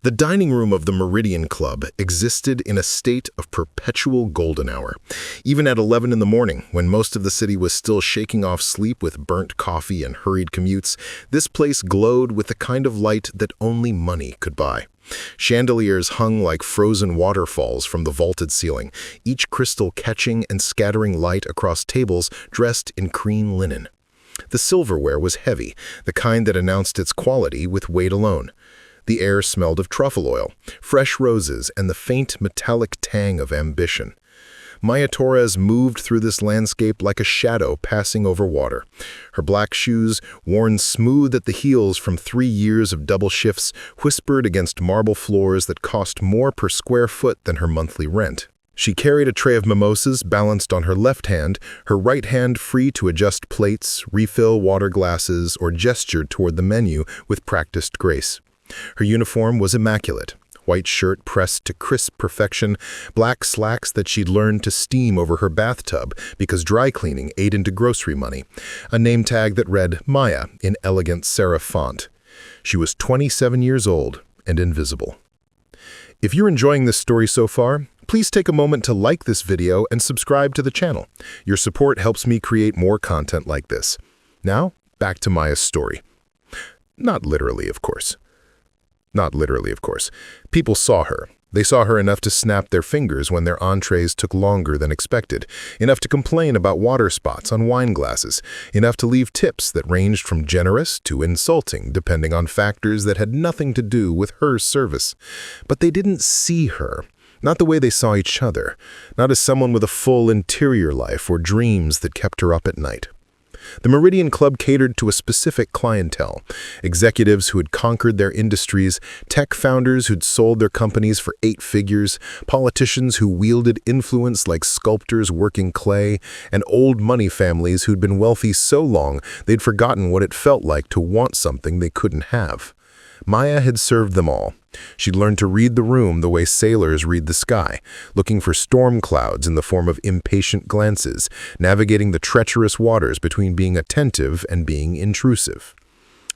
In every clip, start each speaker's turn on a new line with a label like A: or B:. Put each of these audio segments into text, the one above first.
A: The dining room of the Meridian Club existed in a state of perpetual golden hour. Even at 11 in the morning, when most of the city was still shaking off sleep with burnt coffee and hurried commutes, this place glowed with the kind of light that only money could buy. Chandeliers hung like frozen waterfalls from the vaulted ceiling, each crystal catching and scattering light across tables dressed in cream linen. The silverware was heavy, the kind that announced its quality with weight alone. The air smelled of truffle oil, fresh roses, and the faint metallic tang of ambition. Maya Torres moved through this landscape like a shadow passing over water. Her black shoes, worn smooth at the heels from 3 years of double shifts, whispered against marble floors that cost more per square foot than her monthly rent. She carried a tray of mimosas balanced on her left hand, her right hand free to adjust plates, refill water glasses, or gesture toward the menu with practiced grace. Her uniform was immaculate. White shirt pressed to crisp perfection, black slacks that she'd learned to steam over her bathtub because dry cleaning ate into grocery money, a name tag that read Maya in elegant serif font. She was 27 years old and invisible. If you're enjoying this story so far, please take a moment to like this video and subscribe to the channel. Your support helps me create more content like this. Now, back to Maya's story. Not literally, of course. People saw her. They saw her enough to snap their fingers when their entrees took longer than expected, enough to complain about water spots on wine glasses, enough to leave tips that ranged from generous to insulting, depending on factors that had nothing to do with her service. But they didn't see her. Not the way they saw each other. Not as someone with a full interior life or dreams that kept her up at night. The Meridian Club catered to a specific clientele, executives who had conquered their industries, tech founders who'd sold their companies for 8 figures, politicians who wielded influence like sculptors working clay, and old money families who'd been wealthy so long they'd forgotten what it felt like to want something they couldn't have. Maya had served them all. She'd learned to read the room the way sailors read the sky, looking for storm clouds in the form of impatient glances, navigating the treacherous waters between being attentive and being intrusive.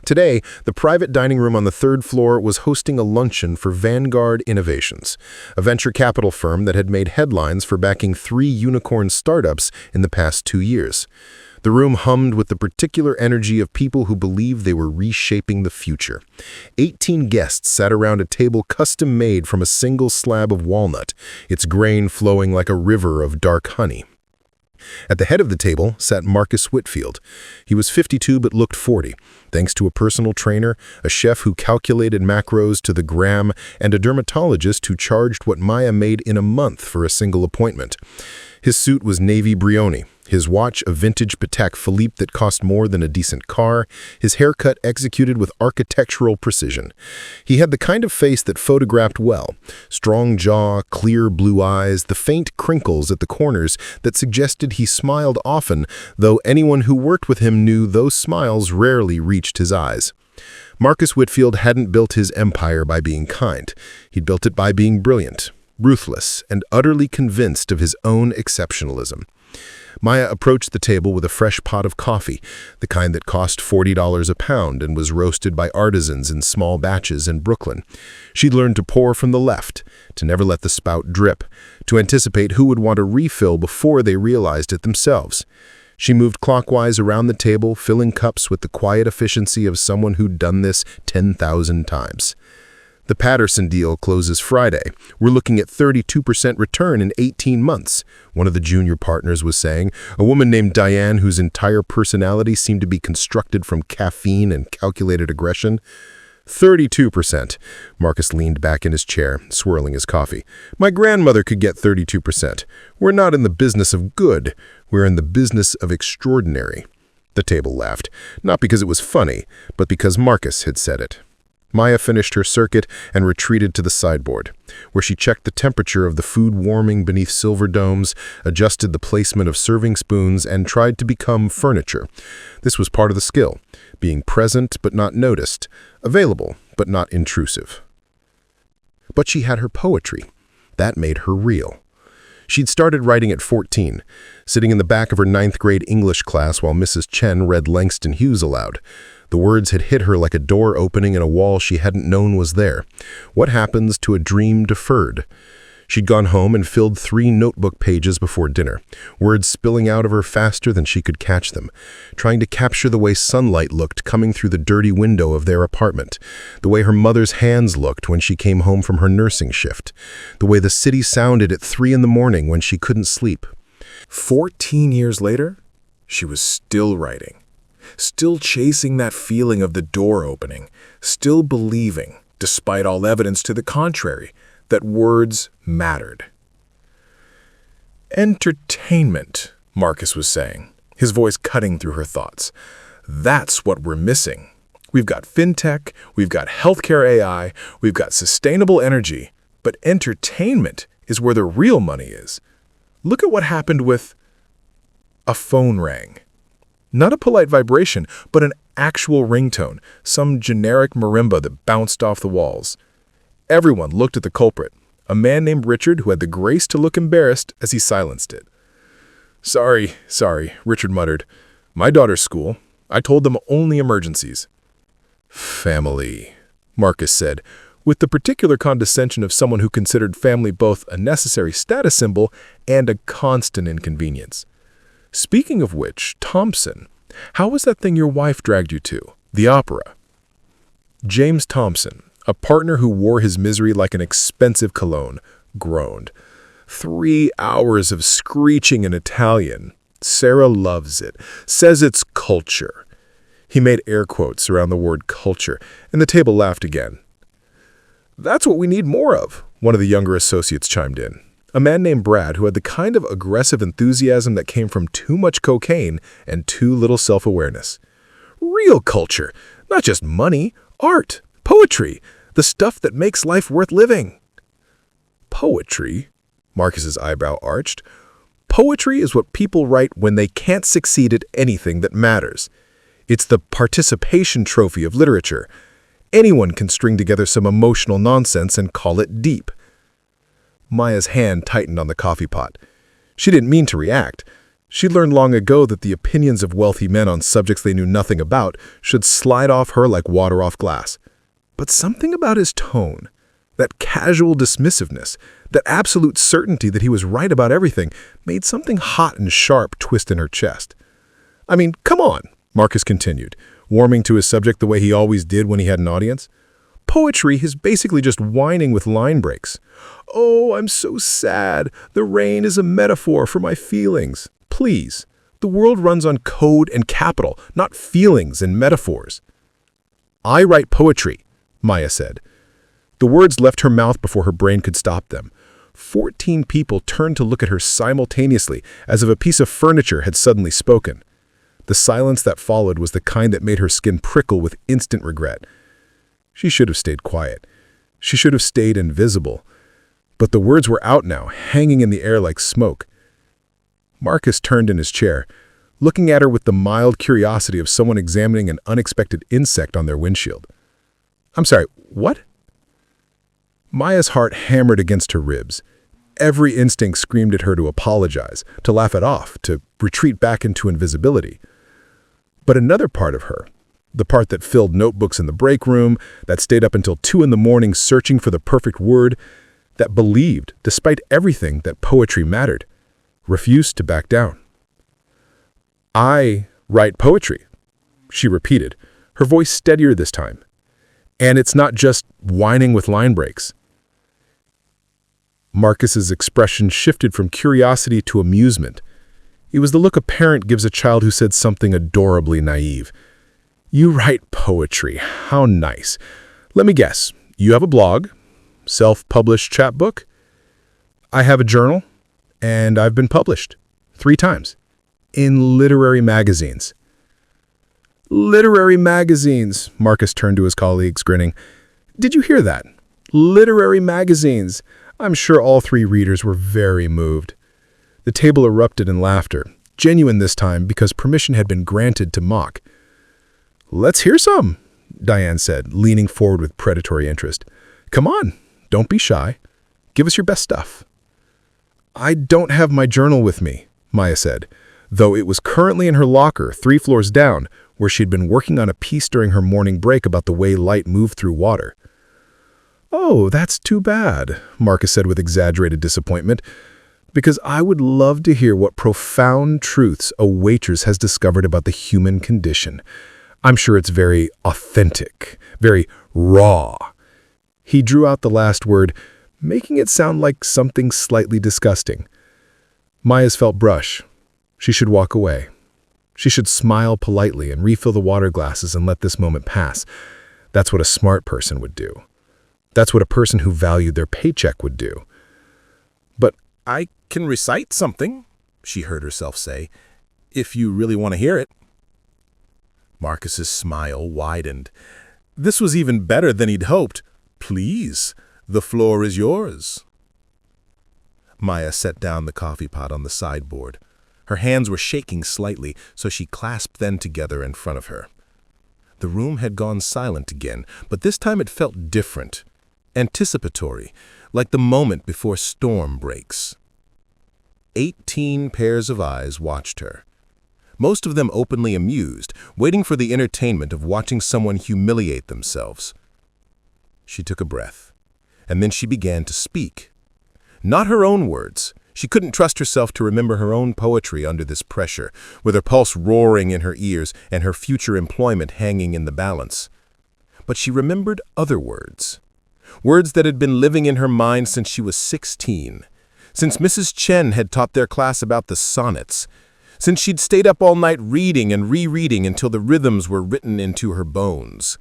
A: Today, the private dining room on the 3rd floor was hosting a luncheon for Vanguard Innovations, a venture capital firm that had made headlines for backing 3 unicorn startups in the past 2 years. The room hummed with the particular energy of people who believed they were reshaping the future. 18 guests sat around a table custom-made from a single slab of walnut, its grain flowing like a river of dark honey. At the head of the table sat Marcus Whitfield. He was 52 but looked 40, thanks to a personal trainer, a chef who calculated macros to the gram, and a dermatologist who charged what Maya made in a month for a single appointment. His suit was navy brioni, his watch a vintage Patek Philippe that cost more than a decent car, his haircut executed with architectural precision. He had the kind of face that photographed well, strong jaw, clear blue eyes, the faint crinkles at the corners that suggested he smiled often, though anyone who worked with him knew those smiles rarely reached his eyes. Marcus Whitfield hadn't built his empire by being kind. He'd built it by being brilliant, ruthless, and utterly convinced of his own exceptionalism. Maya approached the table with a fresh pot of coffee, the kind that cost $40 a pound and was roasted by artisans in small batches in Brooklyn. She'd learned to pour from the left, to never let the spout drip, to anticipate who would want a refill before they realized it themselves. She moved clockwise around the table, filling cups with the quiet efficiency of someone who'd done this 10,000 times. The Patterson deal closes Friday. We're looking at 32% return in 18 months, one of the junior partners was saying, a woman named Diane whose entire personality seemed to be constructed from caffeine and calculated aggression. 32%. Marcus leaned back in his chair, swirling his coffee. My grandmother could get 32%. We're not in the business of good. We're in the business of extraordinary. The table laughed, not because it was funny, but because Marcus had said it. Maya finished her circuit and retreated to the sideboard, where she checked the temperature of the food warming beneath silver domes, adjusted the placement of serving spoons, and tried to become furniture. This was part of the skill, being present but not noticed, available but not intrusive. But she had her poetry. That made her real. She'd started writing at 14, sitting in the back of her 9th grade English class while Mrs. Chen read Langston Hughes aloud. The words had hit her like a door opening in a wall she hadn't known was there. What happens to a dream deferred? She'd gone home and filled 3 notebook pages before dinner, words spilling out of her faster than she could catch them, trying to capture the way sunlight looked coming through the dirty window of their apartment, the way her mother's hands looked when she came home from her nursing shift, the way the city sounded at 3 in the morning when she couldn't sleep.
B: 14 years later, she was still writing, still chasing that feeling of the door opening, still believing, despite all evidence to the contrary, that words mattered. Entertainment, Marcus was saying, his voice cutting through her thoughts. That's what we're missing. We've got fintech, we've got healthcare AI, we've got sustainable energy, but entertainment is where the real money is. Look at what happened with a phone rang. Not a polite vibration, but an actual ringtone, some generic marimba that bounced off the walls. Everyone looked at the culprit, a man named Richard who had the grace to look embarrassed as he silenced it. Sorry, Richard muttered. My daughter's school. I told them only emergencies. Family, Marcus said, with the particular condescension of someone who considered family both a necessary status symbol and a constant inconvenience. Speaking of which, Thompson, how was that thing your wife dragged you to, the opera? James Thompson, a partner who wore his misery like an expensive cologne, groaned. 3 hours of screeching in Italian. Sarah loves it, says it's culture. He made air quotes around the word culture, and the table laughed again. That's what we need more of, one of the younger associates chimed in. A man named Brad who had the kind of aggressive enthusiasm that came from too much cocaine and too little self-awareness. Real culture, not just money, art, poetry, the stuff that makes life worth living. Poetry? Marcus's eyebrow arched. Poetry is what people write when they can't succeed at anything that matters. It's the participation trophy of literature. Anyone can string together some emotional nonsense and call it deep. Maya's hand tightened on the coffee pot. She didn't mean to react. She'd learned long ago that the opinions of wealthy men on subjects they knew nothing about should slide off her like water off glass. But something about his tone, that casual dismissiveness, that absolute certainty that he was right about everything, made something hot and sharp twist in her chest. I mean, come on, Marcus continued, warming to his subject the way he always did when he had an audience. Poetry is basically just whining with line breaks. Oh, I'm so sad. The rain is a metaphor for my feelings. Please, the world runs on code and capital, not feelings and metaphors. I write poetry, Maya said. The words left her mouth before her brain could stop them. 14 people turned to look at her simultaneously, as if a piece of furniture had suddenly spoken. The silence that followed was the kind that made her skin prickle with instant regret. She should have stayed quiet. She should have stayed invisible. But the words were out now, hanging in the air like smoke. Marcus turned in his chair, looking at her with the mild curiosity of someone examining an unexpected insect on their windshield. I'm sorry, what? Maya's heart hammered against her ribs. Every instinct screamed at her to apologize, to laugh it off, to retreat back into invisibility. But another part of her, the part that filled notebooks in the break room, that stayed up until 2 in the morning searching for the perfect word, that believed, despite everything, that poetry mattered, refused to back down. I write poetry, she repeated, her voice steadier this time. And it's not just whining with line breaks. Marcus's expression shifted from curiosity to amusement. It was the look a parent gives a child who said something adorably naive. You write poetry. How nice. Let me guess. You have a blog, self-published chapbook? I have a journal, and I've been published 3 times in literary magazines. Literary magazines, Marcus turned to his colleagues, grinning. Did you hear that? Literary magazines. I'm sure all 3 readers were very moved. The table erupted in laughter, genuine this time because permission had been granted to mock. Let's hear some, Diane said, leaning forward with predatory interest. Come on, don't be shy. Give us your best stuff. I don't have my journal with me, Maya said, though it was currently in her locker 3 floors down,
A: where she'd been working on a piece during her morning break about the way light moved through water. "Oh, that's too bad," Marcus said with exaggerated disappointment, "because I would love to hear what profound truths a waitress has discovered about the human condition. I'm sure it's very authentic, very raw." He drew out the last word, making it sound like something slightly disgusting. Maya's felt brush. She should walk away. She should smile politely and refill the water glasses and let this moment pass. That's what a smart person would do. That's what a person who valued their paycheck would do.
B: "But I can recite something," she heard herself say, "if you really want to hear it." Marcus's smile widened. This was even better than he'd hoped. "Please, the floor is yours." Maya set down the coffee pot on the sideboard. Her hands were shaking slightly, so she clasped them together in front of her. The room had gone silent again, but this time it felt different, anticipatory, like the moment before storm breaks. 18 pairs of eyes watched her, most of them openly amused, waiting for the entertainment of watching someone humiliate themselves. She took a breath, and then she began to speak. Not her own words. She couldn't trust herself to remember her own poetry under this pressure, with her pulse roaring in her ears and her future employment hanging in the balance. But she remembered other words. Words that had been living in her mind since she was 16, since Mrs. Chen had taught their class about the sonnets, since she'd stayed up all night reading and rereading until the rhythms were written into her bones.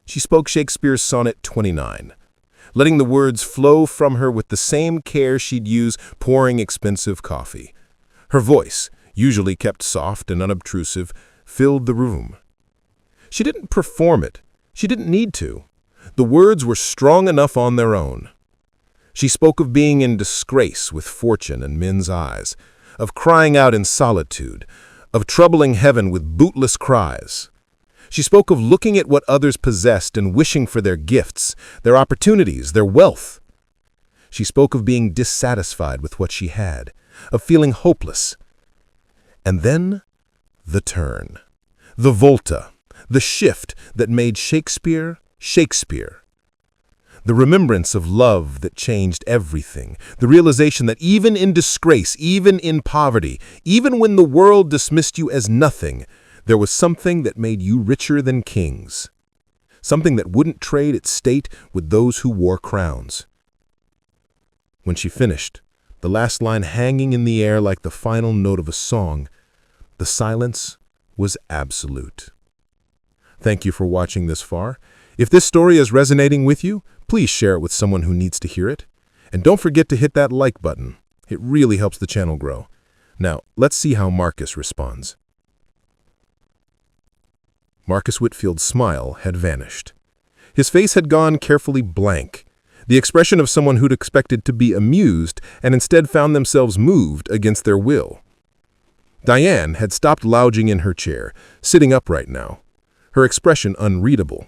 B: She spoke Shakespeare's Sonnet 29, letting the words flow from her with the same care she'd use pouring expensive coffee. Her voice, usually kept soft and unobtrusive, filled the room. She didn't perform it. She didn't need to. The words were strong enough on their own. She spoke of being in disgrace with fortune and men's eyes, of crying out in solitude, of troubling heaven with bootless cries. She spoke of looking at what others possessed and wishing for their gifts, their opportunities, their wealth. She spoke of being dissatisfied with what she had, of feeling hopeless. And then, the turn, the volta, the shift that made Shakespeare Shakespeare. The remembrance of love that changed everything, the realization that even in disgrace, even in poverty, even when the world dismissed you as nothing, there was something that made you richer than kings, something that wouldn't trade its state with those who wore crowns. When she finished, the last line hanging in the air like the final note of a song, the silence was absolute. Thank you for watching this far. If this story is resonating with you, please share it with someone who needs to hear it. And don't forget to hit that like button. It really helps the channel grow. Now, let's see how Marcus responds. Marcus Whitfield's smile had vanished. His face had gone carefully blank, the expression of someone who'd expected to be amused and instead found themselves moved against their will. Diane had stopped lounging in her chair, sitting upright now, her expression unreadable.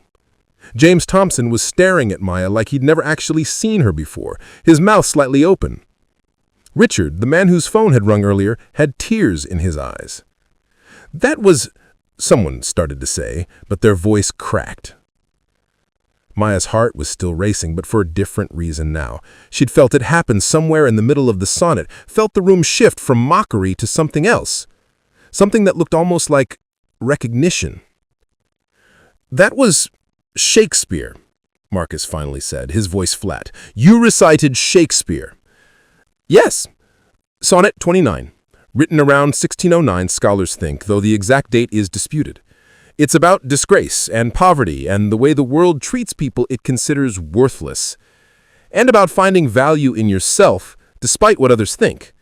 B: James Thompson was staring at Maya like he'd never actually seen her before, his mouth slightly open. Richard, the man whose phone had rung earlier, had tears in his eyes. "That was—" someone started to say, but their voice cracked. Maya's heart was still racing, but for a different reason now. She'd felt it happen somewhere in the middle of the sonnet, felt the room shift from mockery to something else, something that looked almost like recognition. "That was Shakespeare," Marcus finally said, his voice flat. "You recited Shakespeare." "Yes, Sonnet 29, written around 1609, scholars think, though the exact date is disputed. It's about disgrace and poverty and the way the world treats people it considers worthless, and about finding value in yourself despite what others think."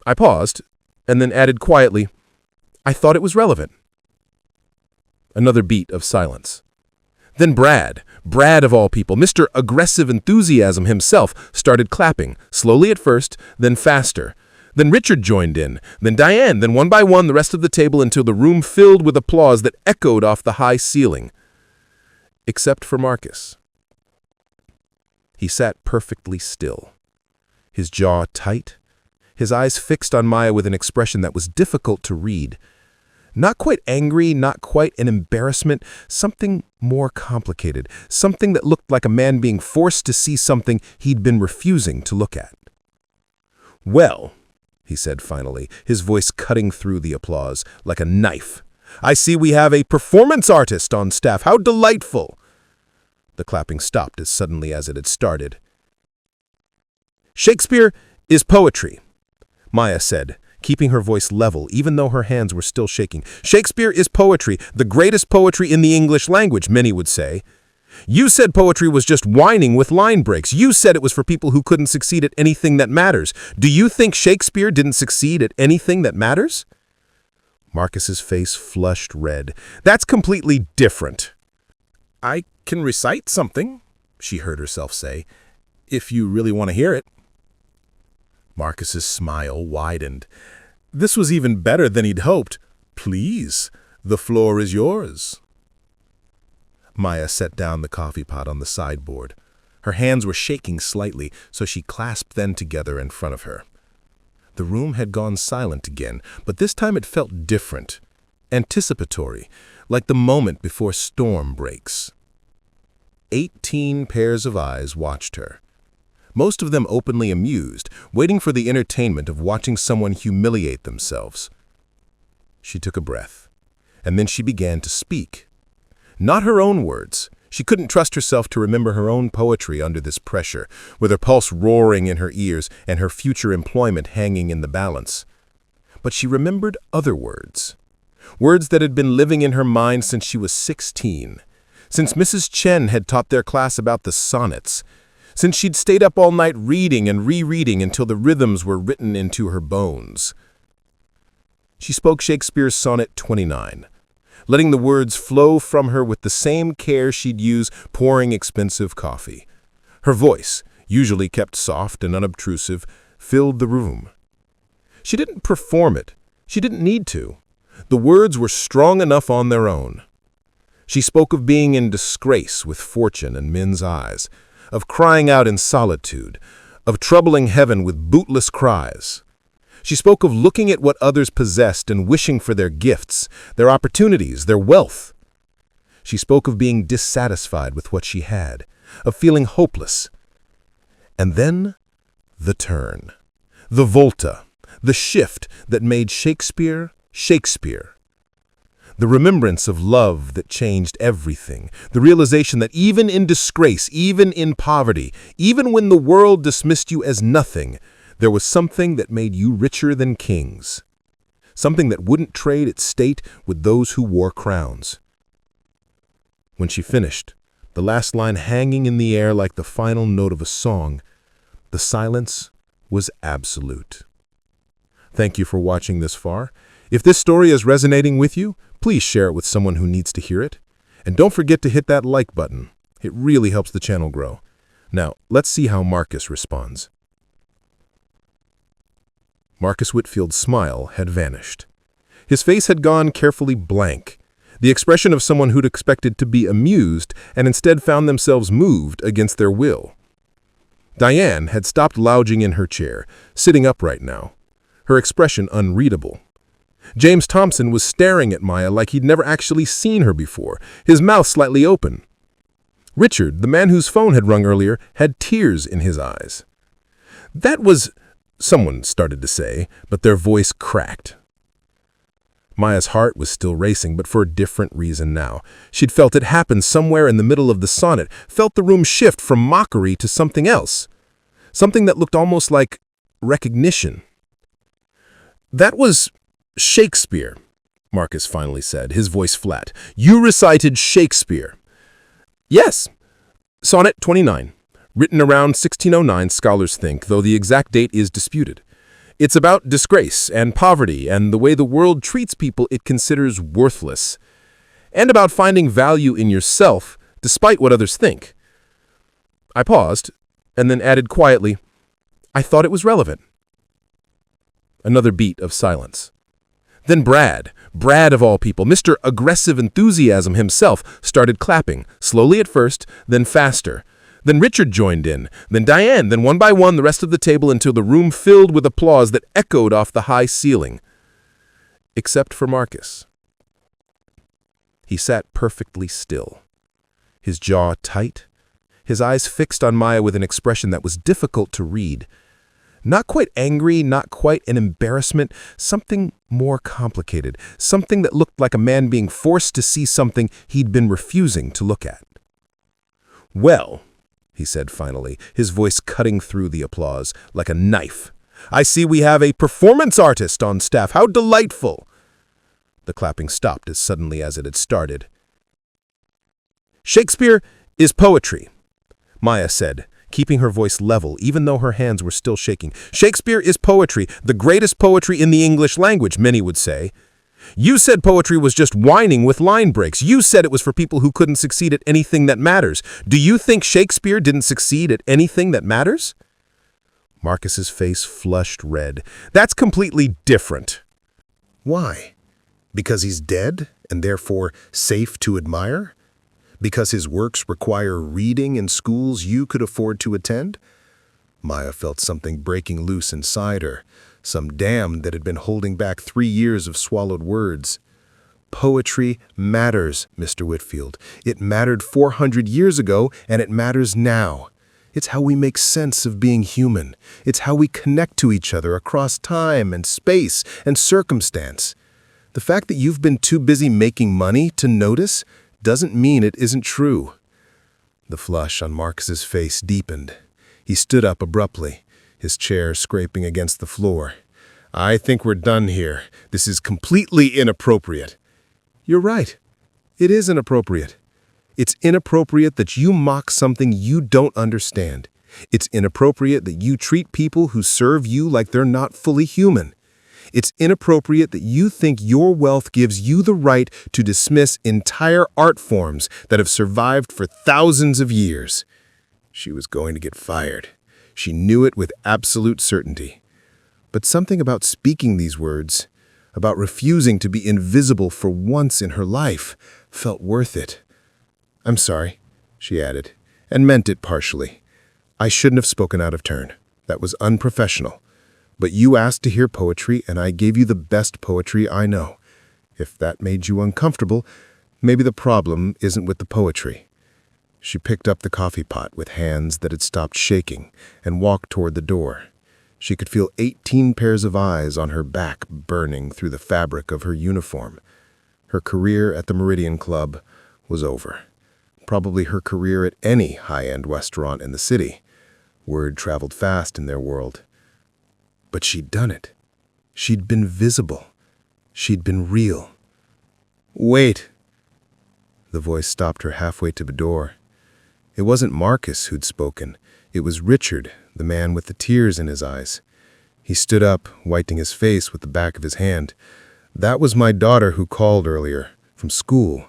B: I paused, and then added quietly, "I thought it was relevant." Another beat of silence. Then Brad of all people, Mr. Aggressive Enthusiasm himself, started clapping, slowly at first, then faster. Then Richard joined in, then Diane, then one by one the rest of the table until the room filled with applause that echoed off the high ceiling. Except for Marcus. He sat perfectly still, his jaw tight, his eyes fixed on Maya with an expression that was difficult to read.
C: Not quite angry, not quite an embarrassment, something more complicated, something that looked like a man being forced to see something he'd been refusing to look at. "Well," he said finally, his voice cutting through the applause like a knife, "I see we have a performance artist on staff. How delightful!" The clapping stopped as suddenly as it had started. "Shakespeare is poetry," Maya said, keeping her voice level even though her hands were still shaking. "Shakespeare is poetry, the greatest poetry in the English language, many would say. You said poetry was just whining with line breaks. You said it was for people who couldn't succeed at anything that matters. Do you think Shakespeare didn't succeed at anything that matters?" Marcus's face flushed red. "That's completely different." "I can recite something," she heard herself say, "if you really want to hear it." Marcus's smile widened. This was even better than he'd hoped. "Please, the floor is yours." Maya set down the coffee pot on the sideboard. Her hands were shaking slightly, so she clasped them together in front of her. The room had gone silent again, but this time it felt different, anticipatory, like the moment before storm breaks. 18 pairs of eyes watched her, most of them openly amused, waiting for the entertainment of watching someone humiliate themselves. She took a breath, and then she began to speak. Not her own words. She couldn't trust herself to remember her own poetry under this pressure, with her pulse roaring in her ears and her future employment hanging in the balance. But she remembered other words. Words that had been living in her mind since she was 16. Since Mrs. Chen had taught their class about the sonnets. Since she'd stayed up all night reading and rereading until the rhythms were written into her bones. She spoke Shakespeare's Sonnet 29. Letting the words flow from her with the same care she'd use pouring expensive coffee. Her voice, usually kept soft and unobtrusive, filled the room. She didn't perform it. She didn't need to. The words were strong enough on their own. She spoke of being in disgrace with fortune and men's eyes, of crying out in solitude, of troubling heaven with bootless cries. She spoke of looking at what others possessed and wishing for their gifts, their opportunities, their wealth. She spoke of being dissatisfied with what she had, of feeling hopeless. And then, the turn, the volta, the shift that made Shakespeare, Shakespeare. The remembrance of love that changed everything, the realization that even in disgrace, even in poverty, even when the world dismissed you as nothing, there was something that made you richer than kings. Something that wouldn't trade its state with those who wore crowns. When she finished, the last line hanging in the air like the final note of a song, the silence was absolute. Thank you for watching this far. If this story is resonating with you, please share it with someone who needs to hear it. And don't forget to hit that like button. It really helps the channel grow. Now, let's see how Marcus responds. Marcus Whitfield's smile had vanished. His face had gone carefully blank, the expression of someone who'd expected to be amused and instead found themselves moved against their will. Diane had stopped lounging in her chair, sitting upright now, her expression unreadable. James Thompson was staring at Maya like he'd never actually seen her before, his mouth slightly open. Richard, the man whose phone had rung earlier, had tears in his eyes. "That was—" someone started to say, but their voice cracked. Maya's heart was still racing, but for a different reason now. She'd felt it happen somewhere in the middle of the sonnet, felt the room shift from mockery to something else. Something that looked almost like recognition. "That was Shakespeare," Marcus finally said, his voice flat. "You recited Shakespeare." "Yes, Sonnet 29. Written around 1609, scholars think, though the exact date is disputed. It's about disgrace and poverty and the way the world treats people it considers worthless. And about finding value in yourself, despite what others think." I paused, and then added quietly, "I thought it was relevant." Another beat of silence. Then Brad of all people, Mr. Aggressive Enthusiasm himself, started clapping, slowly at first, then faster. Then Richard joined in, then Diane, then one by one the rest of the table until the room filled with applause that echoed off the high ceiling. Except for Marcus. He sat perfectly still, his jaw tight, his eyes fixed on Maya with an expression that was difficult to read. Not quite angry, not quite an embarrassment, something more complicated, something that looked like a man being forced to see something he'd been refusing to look at. "Well," he said finally, his voice cutting through the applause like a knife, "I see we have a performance artist on staff. How delightful!" The clapping stopped as suddenly as it had started. "Shakespeare is poetry," Maya said, keeping her voice level even though her hands were still shaking. "Shakespeare is poetry, the greatest poetry in the English language, many would say. You said poetry was just whining with line breaks. You said it was for people who couldn't succeed at anything that matters. Do you think Shakespeare didn't succeed at anything that matters?" Marcus's face flushed red. "That's completely different."
A: Why? Because he's dead and therefore safe to admire? Because his works require reading in schools you could afford to attend? Maya felt something breaking loose inside her, some dam that had been holding back 3 years of swallowed words. Poetry matters, Mr. Whitfield. It mattered 400 years ago, and it matters now. It's how we make sense of being human. It's how we connect to each other across time and space and circumstance. The fact that you've been too busy making money to notice doesn't mean it isn't true. The flush on Marcus's face deepened. He stood up abruptly, his chair scraping against the floor. "I think we're done here. This is completely inappropriate." "You're right. It is inappropriate. It's inappropriate that you mock something you don't understand. It's inappropriate that you treat people who serve you like they're not fully human. It's inappropriate that you think your wealth gives you the right to dismiss entire art forms that have survived for thousands of years." She was going to get fired. She knew it with absolute certainty. But something about speaking these words, about refusing to be invisible for once in her life, felt worth it. "I'm sorry," she added, and meant it partially. "I shouldn't have spoken out of turn. That was unprofessional. But you asked to hear poetry, and I gave you the best poetry I know. If that made you uncomfortable, maybe the problem isn't with the poetry." She picked up the coffee pot with hands that had stopped shaking and walked toward the door. She could feel 18 pairs of eyes on her back burning through the fabric of her uniform. Her career at the Meridian Club was over. Probably her career at any high-end restaurant in the city. Word traveled fast in their world. But she'd done it. She'd been visible. She'd been real. "Wait." The voice stopped her halfway to the door. It wasn't Marcus who'd spoken. It was Richard, the man with the tears in his eyes. He stood up, wiping his face with the back of his hand. "That was my daughter who called earlier, from school.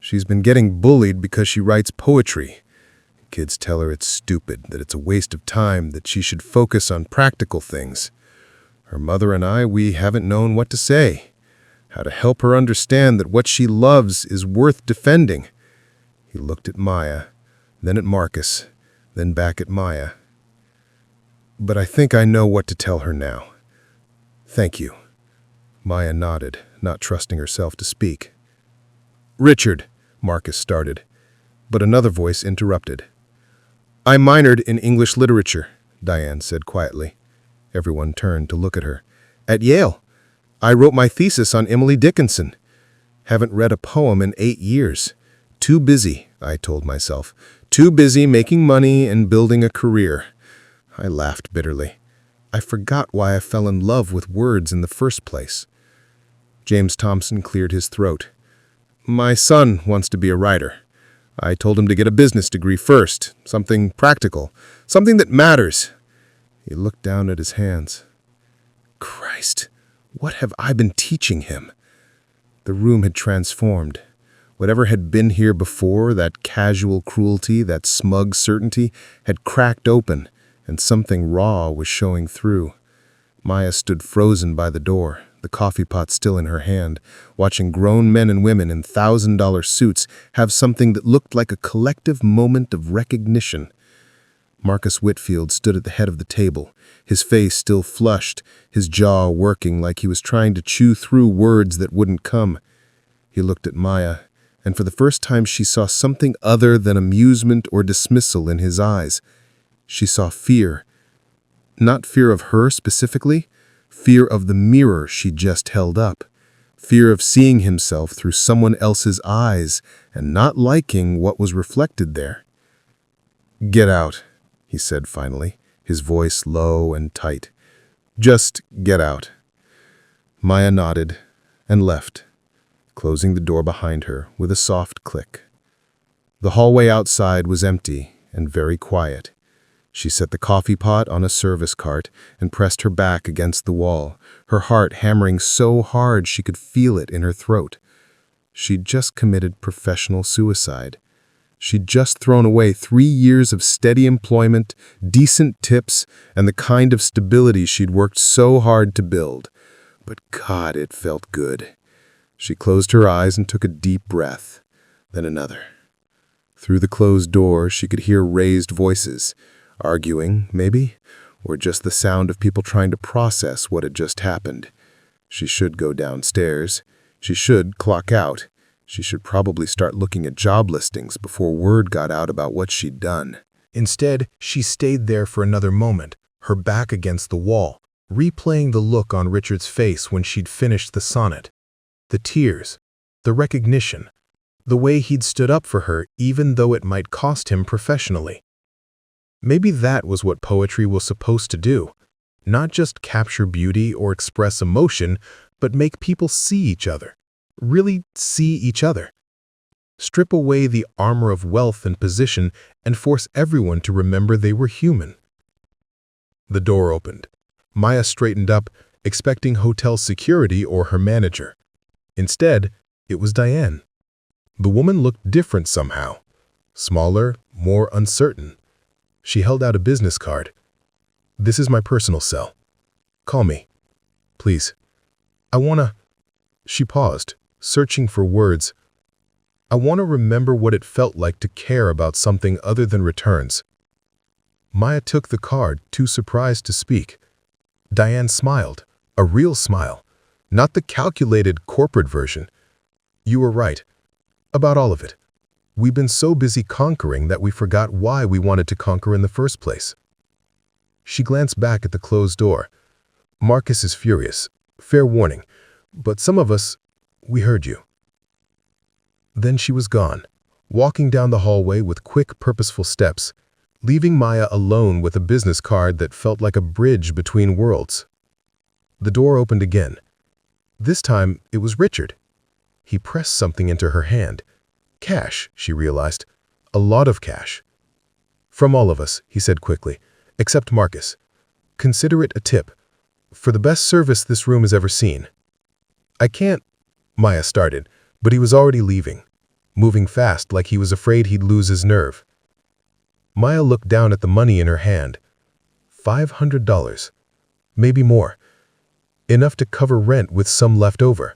A: She's been getting bullied because she writes poetry. Kids tell her it's stupid, that it's a waste of time, that she should focus on practical things. Her mother and I, we haven't known what to say, how to help her understand that what she loves is worth defending." He looked at Maya, then at Marcus, then back at Maya. "But I think I know what to tell her now. Thank you." Maya nodded, not trusting herself to speak. "Richard," Marcus started, but another voice interrupted. "I minored in English literature," Diane said quietly. Everyone turned to look at her. "At Yale. I wrote my thesis on Emily Dickinson. Haven't read a poem in 8 years. Too busy, I told myself. Too busy making money and building a career." I laughed bitterly. I forgot why I fell in love with words in the first place. James Thompson cleared his throat. "My son wants to be a writer. I told him to get a business degree first, something practical, something that matters." He looked down at his hands. Christ, what have I been teaching him? The room had transformed. Whatever had been here before, that casual cruelty, that smug certainty, had cracked open, and something raw was showing through. Maya stood frozen by the door, the coffee pot still in her hand, watching grown men and women in $1,000 suits have something that looked like a collective moment of recognition. Marcus Whitfield stood at the head of the table, his face still flushed, his jaw working like he was trying to chew through words that wouldn't come. He looked at Maya,
C: and for the first time she saw something other than amusement or dismissal in his eyes. She saw fear. Not fear of her specifically, fear of the mirror she just held up. Fear of seeing himself through someone else's eyes and not liking what was reflected there. "Get out," he said finally, his voice low and tight. "Just get out." Maya nodded and left, closing the door behind her with a soft click. The hallway outside was empty and very quiet. She set the coffee pot on a service cart and pressed her back against the wall, her heart hammering so hard she could feel it in her throat. She'd just committed professional suicide. She'd just thrown away 3 years of steady employment, decent tips, and the kind of stability she'd worked so hard to build. But God, it felt good. She closed her eyes and took a deep breath, then another. Through the closed door, she could hear raised voices, arguing, maybe, or just the sound of people trying to process what had just happened. She should go downstairs. She should clock out. She should probably start looking at job listings before word got out about what she'd done. Instead, she stayed there for another moment, her back against the wall, replaying the look on Richard's face when she'd finished the sonnet. The tears, the recognition, the way he'd stood up for her even though it might cost him professionally. Maybe that was what poetry was supposed to do. Not just capture beauty or express emotion, but make people see each other. Really see each other. Strip away the armor of wealth and position and force everyone to remember they were human. The door opened. Maya straightened up, expecting hotel security or her manager. Instead, it was Diane. The woman looked different somehow. Smaller, more uncertain. She held out a business card. "This is my personal cell. Call me. Please. I wanna..." She paused, searching for words. "I want to remember what it felt like to care about something other than returns." Maya took the card, too surprised to speak. Diane smiled, a real smile, not the calculated corporate version. "You were right. About all of it. We've been so busy conquering that we forgot why we wanted to conquer in the first place." She glanced back at the closed door. "Marcus is furious. Fair warning. But some of us, we heard you." Then she was gone, walking down the hallway with quick, purposeful steps, leaving Maya alone with a business card that felt like a bridge between worlds. The door opened again. This time, it was Richard. He pressed something into her hand. Cash, she realized. A lot of cash. "From all of us," he said quickly, "except Marcus. Consider it a tip. For the best service this room has ever seen." "I can't," Maya started, but he was already leaving, moving fast like he was afraid he'd lose his nerve. Maya looked down at the money in her hand. $500. Maybe more. Enough to cover rent with some left over.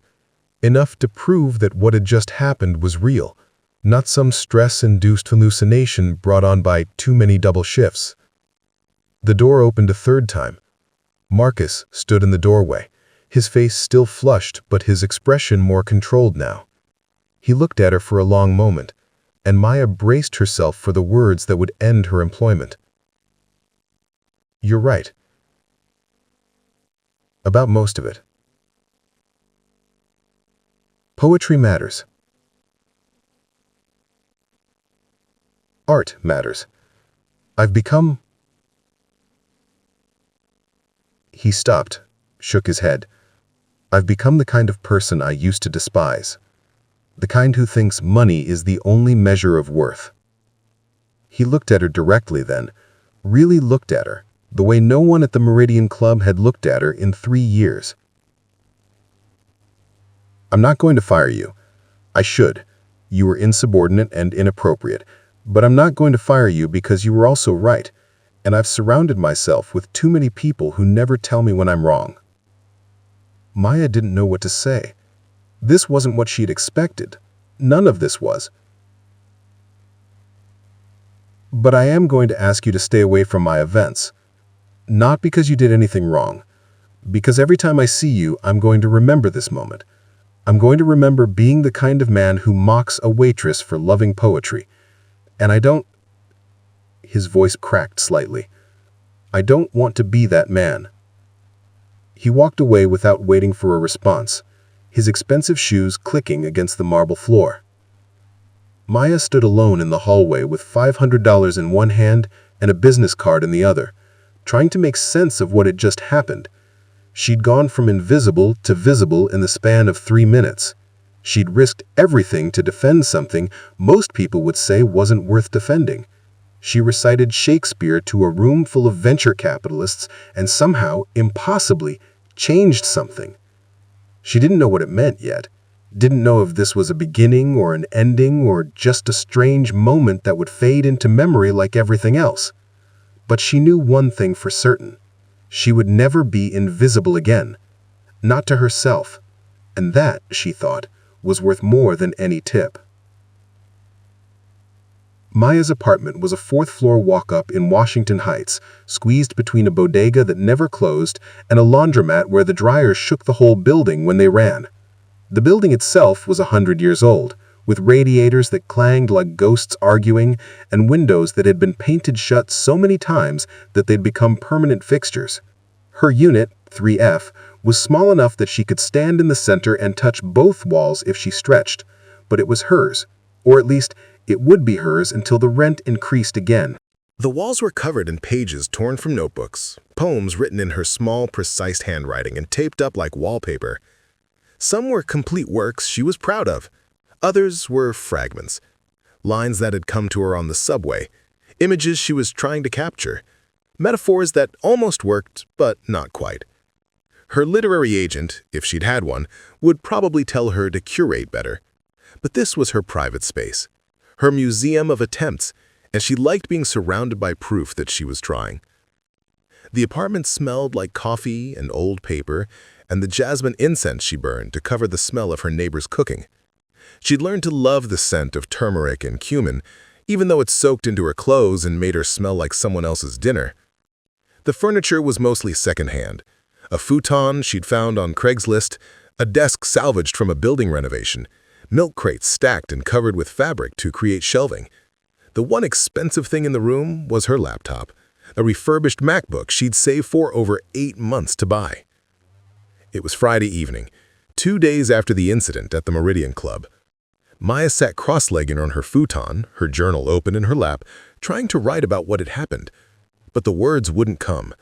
C: Enough to prove that what had just happened was real, not some stress-induced hallucination brought on by too many double shifts. The door opened a third time. Marcus stood in the doorway, his face still flushed but his expression more controlled now. He looked at her for a long moment, and Maya braced herself for the words that would end her employment. "You're right. About most of it. Poetry matters. Art matters. I've become..." He stopped, shook his head. "I've become the kind of person I used to despise. The kind who thinks money is the only measure of worth." He looked at her directly then, really looked at her, the way no one at the Meridian Club had looked at her in 3 years. "I'm not going to fire you. I should. You were insubordinate and inappropriate. But I'm not going to fire you because you were also right, and I've surrounded myself with too many people who never tell me when I'm wrong." Maya didn't know what to say. This wasn't what she'd expected. None of this was. "But I am going to ask you to stay away from my events. Not because you did anything wrong. Because every time I see you, I'm going to remember this moment.
D: I'm going to remember being the kind of man who mocks a waitress for loving poetry. And I don't—" His voice cracked slightly. "I don't want to be that man." He walked away without waiting for a response, his expensive shoes clicking against the marble floor. Maya stood alone in the hallway with $500 in one hand and a business card in the other, trying to make sense of what had just happened. She'd gone from invisible to visible in the span of 3 minutes. She'd risked everything to defend something most people would say wasn't worth defending. She recited Shakespeare to a room full of venture capitalists and somehow, impossibly, changed something. She didn't know what it meant yet. Didn't know if this was a beginning or an ending or just a strange moment that would fade into memory like everything else. But she knew one thing for certain. She would never be invisible again. Not to herself. And that, she thought, was worth more than any tip. Maya's apartment was a 4th-floor walk-up in Washington Heights, squeezed between a bodega that never closed and a laundromat where the dryers shook the whole building when they ran. The building itself was 100 years old, with radiators that clanged like ghosts arguing and windows that had been painted shut so many times that they'd become permanent fixtures. Her unit, 3F, was small enough that she could stand in the center and touch both walls if she stretched, but it was hers, or at least it would be hers until the rent increased again.
A: The walls were covered in pages torn from notebooks, poems written in her small, precise handwriting and taped up like wallpaper. Some were complete works she was proud of. Others were fragments, lines that had come to her on the subway, images she was trying to capture, metaphors that almost worked, but not quite. Her literary agent, if she'd had one, would probably tell her to curate better. But this was her private space, her museum of attempts, and she liked being surrounded by proof that she was trying. The apartment smelled like coffee and old paper, and the jasmine incense she burned to cover the smell of her neighbor's cooking. She'd learned to love the scent of turmeric and cumin, even though it soaked into her clothes and made her smell like someone else's dinner. The furniture was mostly secondhand. A futon she'd found on Craigslist, a desk salvaged from a building renovation, milk crates stacked and covered with fabric to create shelving. The one expensive thing in the room was her laptop, a refurbished MacBook she'd saved for over 8 months to buy. It was Friday evening, 2 days after the incident at the Meridian Club. Maya sat cross-legged on her futon, her journal open in her lap, trying to write about what had happened. But the words wouldn't come.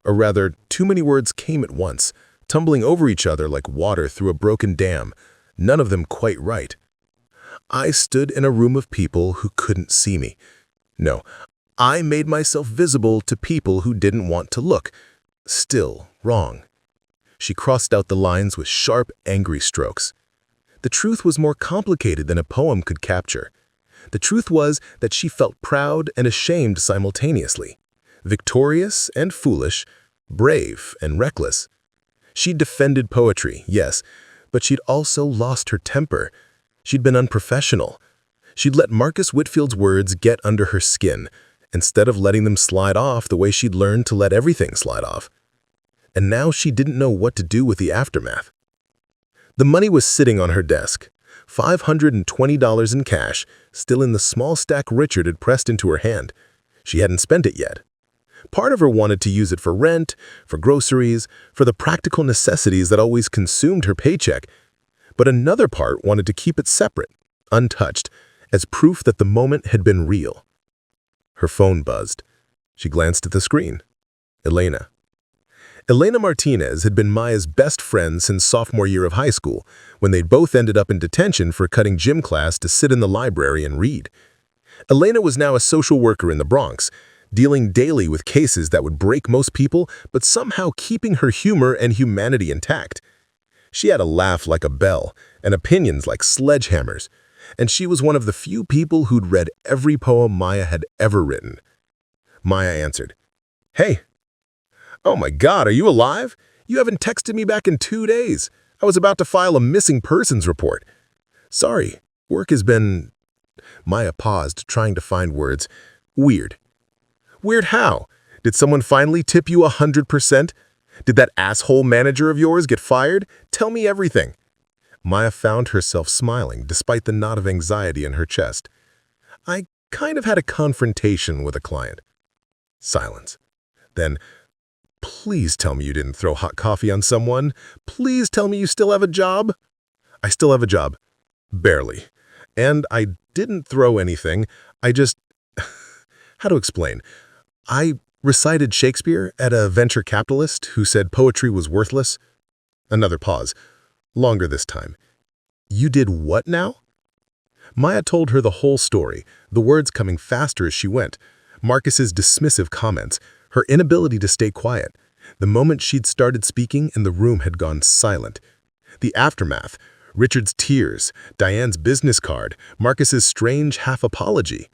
A: Or rather, too many words came at once, tumbling over each other like water through a broken dam, none of them quite right. I stood in a room of people who couldn't see me. No, I made myself visible to people who didn't want to look. Still wrong. She crossed out the lines with sharp, angry strokes. The truth was more complicated than a poem could capture. The truth was that she felt proud and ashamed simultaneously, victorious and foolish, brave and reckless. She'd defended poetry, yes, but she'd also lost her temper. She'd been unprofessional. She'd let Marcus Whitfield's words get under her skin, instead of letting them slide off the way she'd learned to let everything slide off. And now she didn't know what to do with the aftermath. The money was sitting on her desk, $520 in cash, still in the small stack Richard had pressed into her hand. She hadn't spent it yet. Part of her wanted to use it for rent, for groceries, for the practical necessities that always consumed her paycheck. But another part wanted to keep it separate, untouched, as proof that the moment had been real. Her phone buzzed. She glanced at the screen. Elena. Elena Martinez had been Maya's best friend since sophomore year of high school, when they'd both ended up in detention for cutting gym class to sit in the library and read. Elena was now a social worker in the Bronx, dealing daily with cases that would break most people, but somehow keeping her humor and humanity intact. She had a laugh like a bell and opinions like sledgehammers, and she was one of the few people who'd read every poem Maya had ever written. Maya answered, "Hey. Oh my God, are you alive? You haven't texted me back in 2 days. I was about to file a missing persons report. Sorry, work has been—" Maya paused, trying to find words. Weird. Weird how? Did someone finally tip you 100%? Did that asshole manager of yours get fired? Tell me everything. Maya found herself smiling despite the knot of anxiety in her chest. I kind of had a confrontation with a client. Silence. Then, please tell me you didn't throw hot coffee on someone. Please tell me you still have a job. I still have a job. Barely. And I didn't throw anything. I just... How to explain? I recited Shakespeare at a venture capitalist who said poetry was worthless. Another pause. Longer this time. You did what now? Maya told her the whole story, the words coming faster as she went. Marcus's dismissive comments, her inability to stay quiet. The moment she'd started speaking and the room had gone silent. The aftermath, Richard's tears, Diane's business card, Marcus's strange half-apology.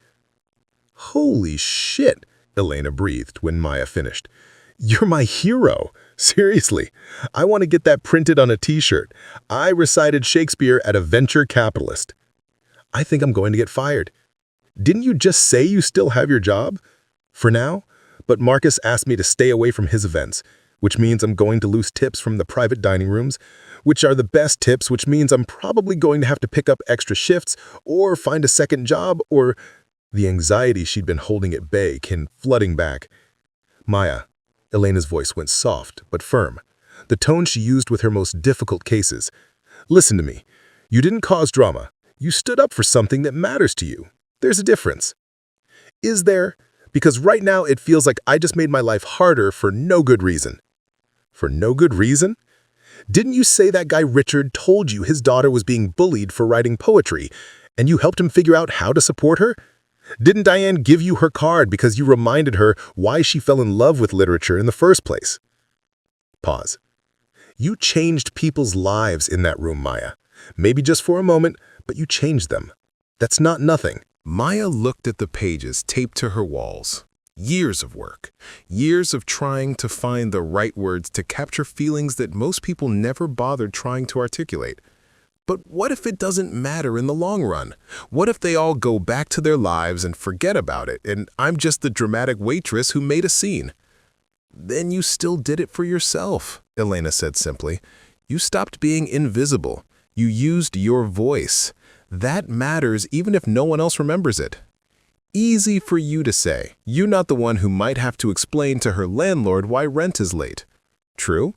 A: Holy shit, Elena breathed when Maya finished. You're my hero. Seriously, I want to get that printed on a t-shirt. I recited Shakespeare at a venture capitalist. I think I'm going to get fired. Didn't you just say you still have your job? For now, but Marcus asked me to stay away from his events, which means I'm going to lose tips from the private dining rooms, which are the best tips, which means I'm probably going to have to pick up extra shifts or find a second job or... The anxiety she'd been holding at bay came flooding back. Maya, Elena's voice went soft but firm, the tone she used with her most difficult cases. Listen to me. You didn't cause drama. You stood up for something that matters to you. There's a difference. Is there? Because right now it feels like I just made my life harder for no good reason. For no good reason? Didn't you say that guy Richard told you his daughter was being bullied for writing poetry, and you helped him figure out how to support her? Didn't Diane give you her card because you reminded her why she fell in love with literature in the first place? Pause. You changed people's lives in that room, Maya. Maybe just for a moment, but you changed them. That's not nothing.
C: Maya looked at the pages taped to her walls. Years of work. Years of trying to find the right words to capture feelings that most people never bothered trying to articulate. But what if it doesn't matter in the long run? What if they all go back to their lives and forget about it, and I'm just the dramatic waitress who made a scene? Then you still did it for yourself, Elena said simply. You stopped being invisible. You used your voice. That matters even if no one else remembers it. Easy for you to say. You're not the one who might have to explain to her landlord why rent is late. True?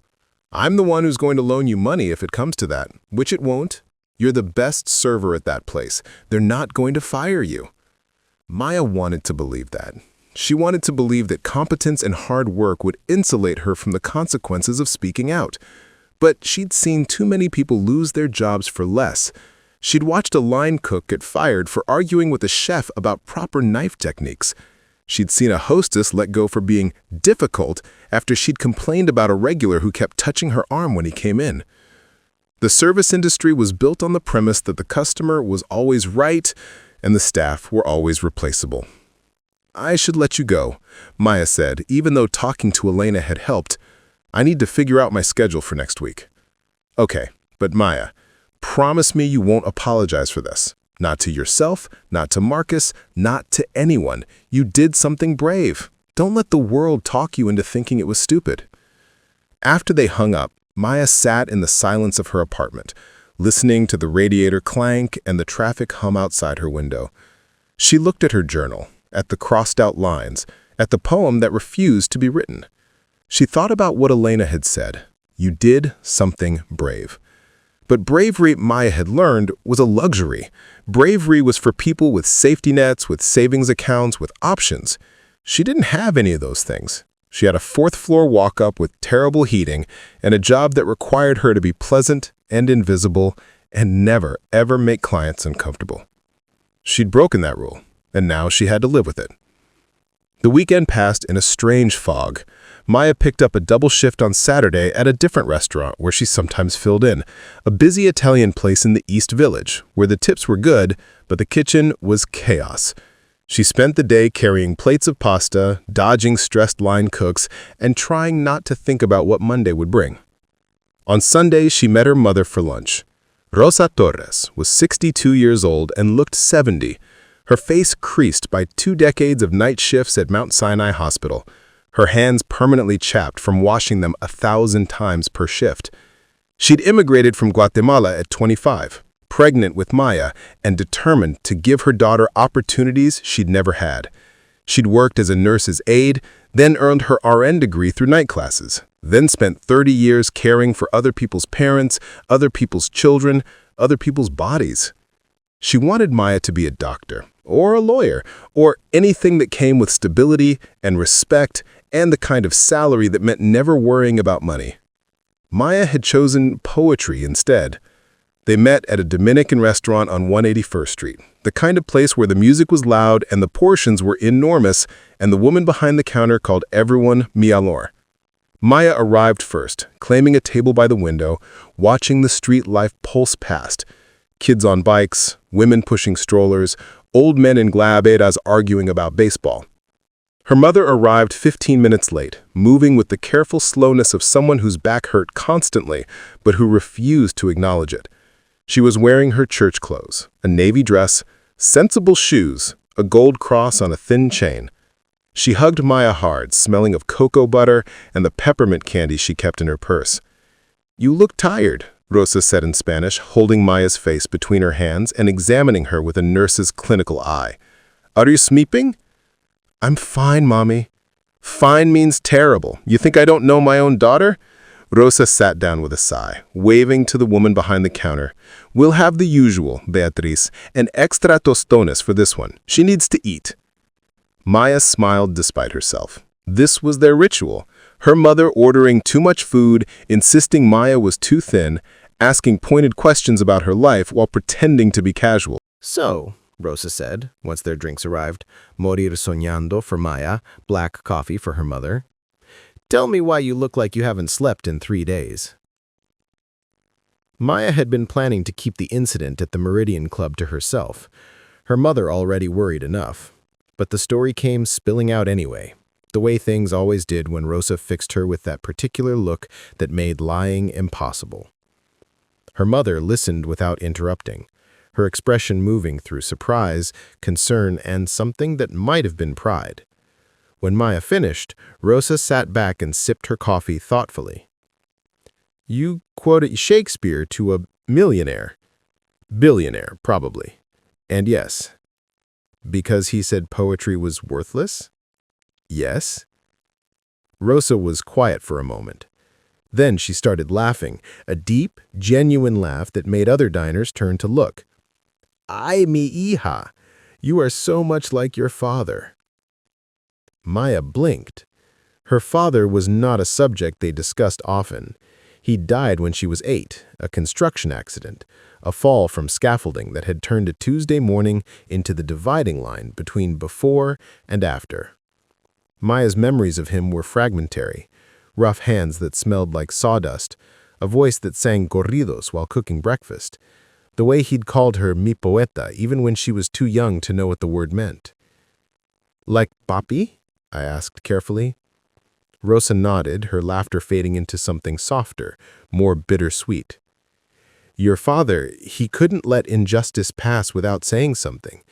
C: I'm the one who's going to loan you money if it comes to that, which it won't. You're the best server at that place. They're not going to fire you. Maya wanted to believe that. She wanted to believe that competence and hard work would insulate her from the consequences of speaking out. But she'd seen too many people lose their jobs for less. She'd watched a line cook get fired for arguing with a chef about proper knife techniques. She'd seen a hostess let go for being difficult after she'd complained about a regular who kept touching her arm when he came in. The service industry was built on the premise that the customer was always right and the staff were always replaceable. I should let you go, Maya said, even though talking to Elena had helped. I need to figure out my schedule for next week. Okay, but Maya, promise me you won't apologize for this. Not to yourself, not to Marcus, not to anyone. You did something brave. Don't let the world talk you into thinking it was stupid. After they hung up, Maya sat in the silence of her apartment, listening to the radiator clank and the traffic hum outside her window. She looked at her journal, at the crossed-out lines, at the poem that refused to be written. She thought about what Elena had said. You did something brave. But bravery, Maya had learned, was a luxury. Bravery was for people with safety nets, with savings accounts, with options. She didn't have any of those things. She had a fourth-floor walk-up with terrible heating and a job that required her to be pleasant and invisible and never, ever make clients uncomfortable. She'd broken that rule, and now she had to live with it. The weekend passed in a strange fog. Maya picked up a double shift on Saturday at a different restaurant where she sometimes filled in, a busy Italian place in the East Village, where the tips were good, but the kitchen was chaos. She spent the day carrying plates of pasta, dodging stressed line cooks, and trying not to think about what Monday would bring. On Sunday, she met her mother for lunch. Rosa Torres was 62 years old and looked 70, her face creased by 2 decades of night shifts at Mount Sinai Hospital, her hands permanently chapped from washing them 1,000 times per shift. She'd immigrated from Guatemala at 25, pregnant with Maya and determined to give her daughter opportunities she'd never had. She'd worked as a nurse's aide, then earned her RN degree through night classes, then spent 30 years caring for other people's parents, other people's children, other people's bodies. She wanted Maya to be a doctor, or a lawyer, or anything that came with stability and respect and the kind of salary that meant never worrying about money. Maya had chosen poetry instead. They met at a Dominican restaurant on 181st Street, the kind of place where the music was loud and the portions were enormous, and the woman behind the counter called everyone mi amor. Maya arrived first, claiming a table by the window, watching the street life pulse past. Kids on bikes, women pushing strollers, old men in glaberas arguing about baseball. Her mother arrived 15 minutes late, moving with the careful slowness of someone whose back hurt constantly, but who refused to acknowledge it. She was wearing her church clothes, a navy dress, sensible shoes, a gold cross on a thin chain. She hugged Maya hard, smelling of cocoa butter and the peppermint candy she kept in her purse. "You look tired," Rosa said in Spanish, holding Maya's face between her hands and examining her with a nurse's clinical eye. "Are you sleeping?" "I'm fine, Mommy." "Fine means terrible. You think I don't know my own daughter?" Rosa sat down with a sigh, waving to the woman behind the counter. "We'll have the usual, Beatriz, and extra tostones for this one. She needs to eat." Maya smiled despite herself. This was their ritual. Her mother ordering too much food, insisting Maya was too thin, asking pointed questions about her life while pretending to be casual.
E: "So," Rosa said, once their drinks arrived, morir soñando for Maya, black coffee for her mother. "Tell me why you look like you haven't slept in 3 days." Maya had been planning to keep the incident at the Meridian Club to herself. Her mother already worried enough. But the story came spilling out anyway, the way things always did when Rosa fixed her with that particular look that made lying impossible. Her mother listened without interrupting, her expression moving through surprise, concern, and something that might have been pride. When Maya finished, Rosa sat back and sipped her coffee thoughtfully. "You quoted Shakespeare to a millionaire. Billionaire, probably. And yes. Because he said poetry was worthless? Yes." Rosa was quiet for a moment. Then she started laughing, a deep, genuine laugh that made other diners turn to look. "Ay, mi hija, you are so much like your father." Maya blinked. Her father was not a subject they discussed often. He died when she was 8, a construction accident, a fall from scaffolding that had turned a Tuesday morning into the dividing line between before and after. Maya's memories of him were fragmentary, rough hands that smelled like sawdust, a voice that sang corridos while cooking breakfast, the way he'd called her mi poeta even when she was too young to know what the word meant. "Like papi?" I asked carefully. Rosa nodded, her laughter fading into something softer, more bittersweet. "Your father, he couldn't let injustice pass without saying something.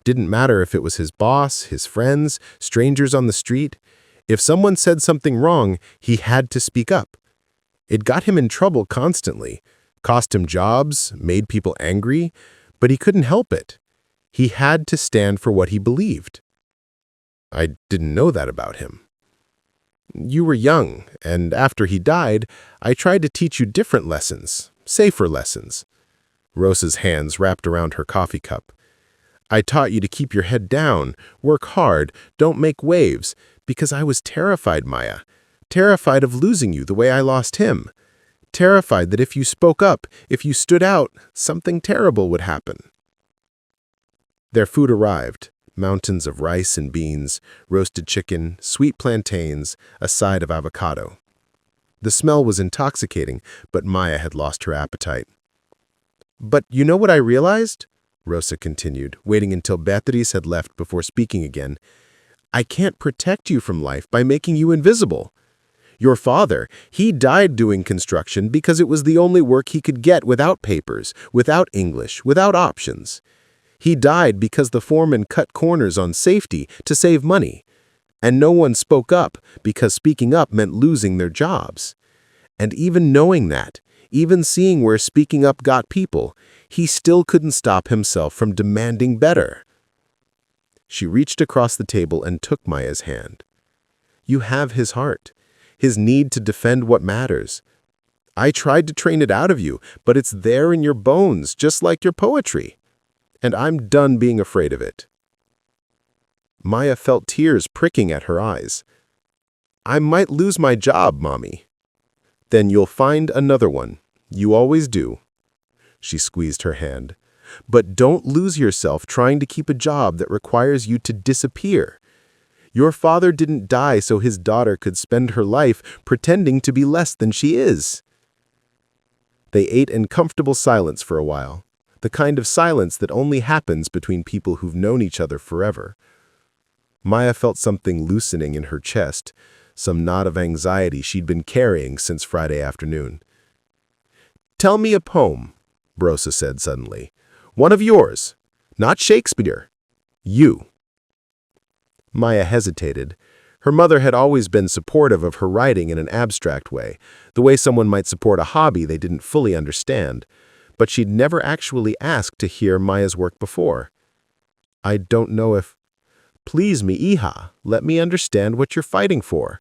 E: Didn't matter if it was his boss, his friends, strangers on the street. If someone said something wrong, he had to speak up. It got him in trouble constantly, cost him jobs, made people angry, but he couldn't help it. He had to stand for what he believed." "I didn't know that about him." "You were young, and after he died, I tried to teach you different lessons, safer lessons." Rosa's hands wrapped around her coffee cup. "I taught you to keep your head down, work hard, don't make waves, because I was terrified, Maya. Terrified of losing you the way I lost him. Terrified that if you spoke up, if you stood out, something terrible would happen." Their food arrived. Mountains of rice and beans, roasted chicken, sweet plantains, a side of avocado. The smell was intoxicating, but Maya had lost her appetite. "But you know what I realized?" Rosa continued, waiting until Beatriz had left before speaking again. "I can't protect you from life by making you invisible. Your father, he died doing construction because it was the only work he could get without papers, without English, without options. He died because the foreman cut corners on safety to save money, and no one spoke up because speaking up meant losing their jobs. And even knowing that,
C: Even seeing where speaking up got people, he still couldn't stop himself from demanding better. She reached across the table and took Maya's hand. You have his heart, his need to defend what matters. I tried to train it out of you, but it's there in your bones, just like your poetry. And I'm done being afraid of it. Maya felt tears pricking at her eyes. I might lose my job, Mommy. Then you'll find another one. You always do. She squeezed her hand. But don't lose yourself trying to keep a job that requires you to disappear. Your father didn't die so his daughter could spend her life pretending to be less than she is. They ate in comfortable silence for a while, the kind of silence that only happens between people who've known each other forever. Maya felt something loosening in her chest, some knot of anxiety she'd been carrying since Friday afternoon. Tell me a poem, Rosa said suddenly. One of yours, not Shakespeare. You. Maya hesitated. Her mother had always been supportive of her writing in an abstract way, the way someone might support a hobby they didn't fully understand, but she'd never actually asked to hear Maya's work before. I don't know if... Please me, Iha, let me understand what you're fighting for.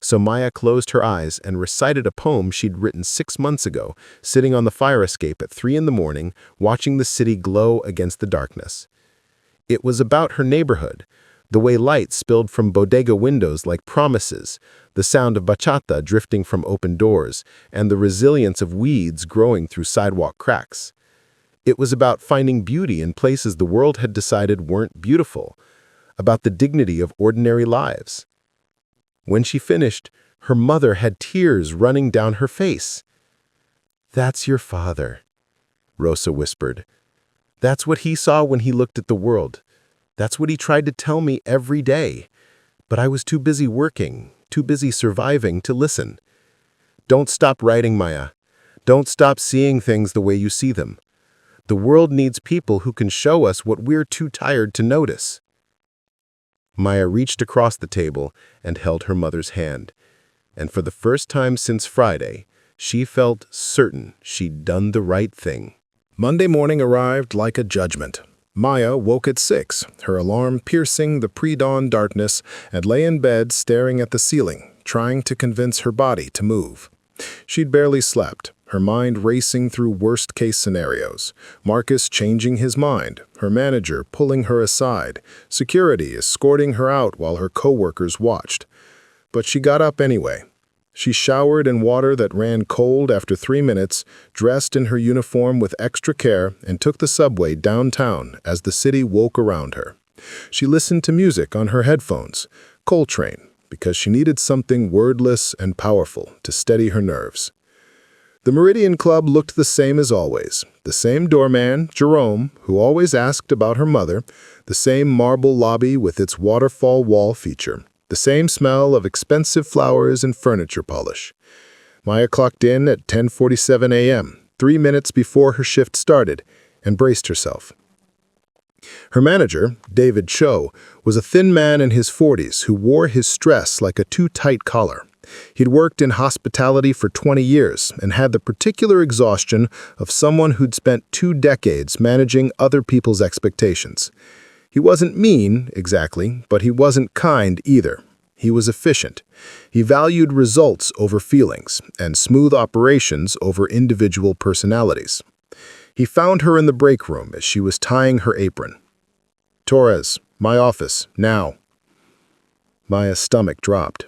C: So Maya closed her eyes and recited a poem she'd written 6 months ago, sitting on the fire escape at 3 a.m, watching the city glow against the darkness. It was about her neighborhood, the way light spilled from bodega windows like promises, the sound of bachata drifting from open doors, and the resilience of weeds growing through sidewalk cracks. It was about finding beauty in places the world had decided weren't beautiful, about the dignity of ordinary lives. When she finished, her mother had tears running down her face. That's your father, Rosa whispered. That's what he saw when he looked at the world. That's what he tried to tell me every day. But I was too busy working, too busy surviving to listen. Don't stop writing, Maya. Don't stop seeing things the way you see them. The world needs people who can show us what we're too tired to notice. Maya reached across the table and held her mother's hand. And for the first time since Friday, she felt certain she'd done the right thing.
B: Monday morning arrived like a judgment. Maya woke at 6, her alarm piercing the pre-dawn darkness, and lay in bed staring at the ceiling, trying to convince her body to move. She'd barely slept, her mind racing through worst-case scenarios. Marcus changing his mind, her manager pulling her aside, security escorting her out while her coworkers watched. But she got up anyway. She showered in water that ran cold after 3 minutes, dressed in her uniform with extra care, and took the subway downtown as the city woke around her. She listened to music on her headphones, Coltrane, because she needed something wordless and powerful to steady her nerves. The Meridian Club looked the same as always. The same doorman, Jerome, who always asked about her mother, the same marble lobby with its waterfall wall feature, the same smell of expensive flowers and furniture polish. Maya clocked in at 10:47 a.m., 3 minutes before her shift started, and braced herself. Her manager, David Cho, was a thin man in his 40s who wore his stress like a too-tight collar. He'd worked in hospitality for 20 years and had the particular exhaustion of someone who'd spent 2 decades managing other people's expectations. He wasn't mean, exactly, but he wasn't kind either. He was efficient. He valued results over feelings and smooth operations over individual personalities. He found her in the break room as she was tying her apron. "Torres, my office, now." Maya's stomach dropped.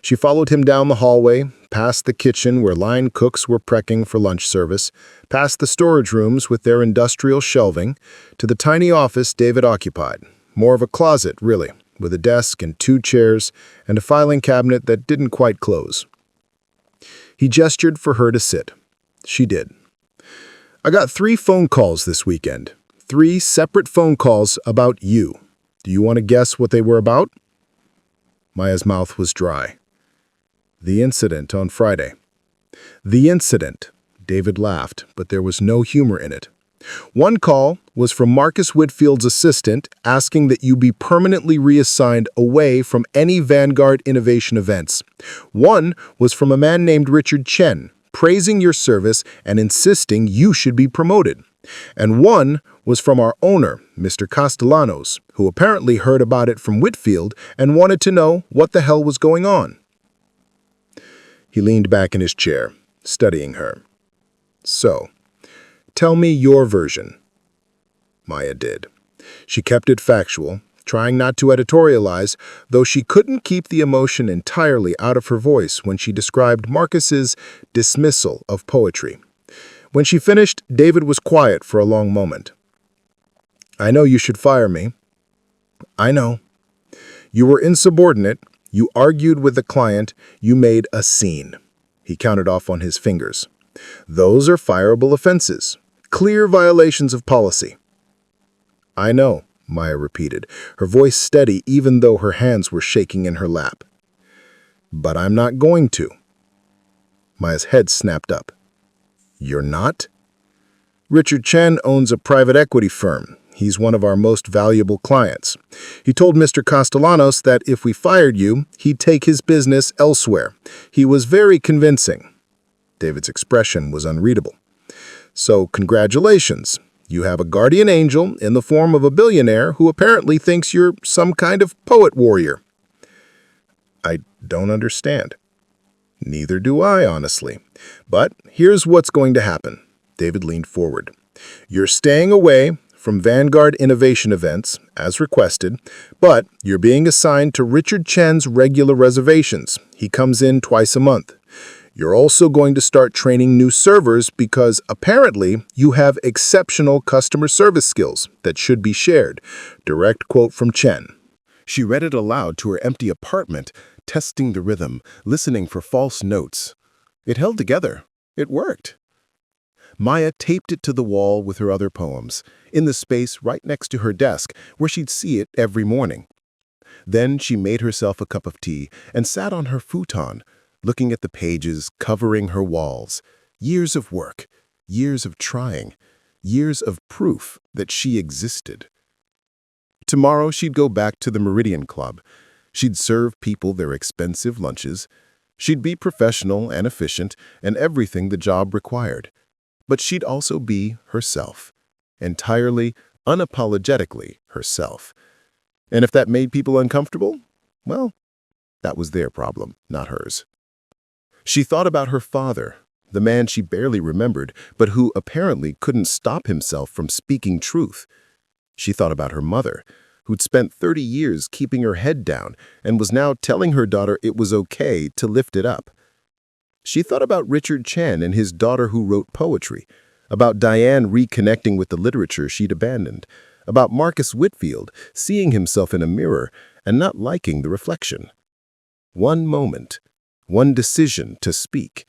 B: She followed him down the hallway, past the kitchen where line cooks were prepping for lunch service, past the storage rooms with their industrial shelving, to the tiny office David occupied. More of a closet, really, with a desk and 2 chairs and a filing cabinet that didn't quite close. He gestured for her to sit. She did. "I got 3 phone calls this weekend. 3 separate phone calls about you. Do you want to guess what they were about?" Maya's mouth was dry. "The incident on Friday." "The incident," David laughed, but there was no humor in it. "One call was from Marcus Whitfield's assistant asking that you be permanently reassigned away from any Vanguard Innovation events. One was from a man named Richard Chen,
A: praising your service and insisting you should be promoted. And one was from our owner, Mr. Castellanos, who apparently heard about it from Whitfield and wanted to know what the hell was going on. He leaned back in his chair, studying her. So, tell me your version. Maya did. She kept it factual, trying not to editorialize, though she couldn't keep the emotion entirely out of her voice when she described Marcus's dismissal of poetry. When she finished, David was quiet for a long moment. I know you should fire me. I know. You were insubordinate, you argued with the client, you made a scene. He counted off on his fingers. Those are fireable offenses, clear violations of policy. I know, Maya repeated, her voice steady even though her hands were shaking in her lap. But I'm not going to. Maya's head snapped up. You're not? Richard Chen owns a private equity firm. He's one of our most valuable clients. He told Mr. Castellanos that if we fired you, he'd take his business elsewhere. He was very convincing. David's expression was unreadable. So, congratulations. You have a guardian angel in the form of a billionaire who apparently thinks you're some kind of poet warrior. I don't understand. Neither do I, honestly. But here's what's going to happen. David leaned forward. You're staying away from Vanguard Innovation events, as requested, but you're being assigned to Richard Chen's regular reservations. He comes in twice a month. You're also going to start training new servers because apparently you have exceptional customer service skills that should be shared. Direct quote from Chen.
C: She read it aloud to her empty apartment, testing the rhythm, listening for false notes. It held together. It worked. Maya taped it to the wall with her other poems, in the space right next to her desk where she'd see it every morning. Then she made herself a cup of tea and sat on her futon, looking at the pages covering her walls. Years of work, years of trying, years of proof that she existed. Tomorrow she'd go back to the Meridian Club. She'd serve people their expensive lunches. She'd be professional and efficient and everything the job required. But she'd also be herself, entirely, unapologetically herself. And if that made people uncomfortable, well, that was their problem, not hers. She thought about her father, the man she barely remembered, but who apparently couldn't stop himself from speaking truth. She thought about her mother, who'd spent 30 years keeping her head down and was now telling her daughter it was okay to lift it up. She thought about Richard Chen and his daughter who wrote poetry, about Diane reconnecting with the literature she'd abandoned, about Marcus Whitfield seeing himself in a mirror and not liking the reflection. One moment, one decision to speak,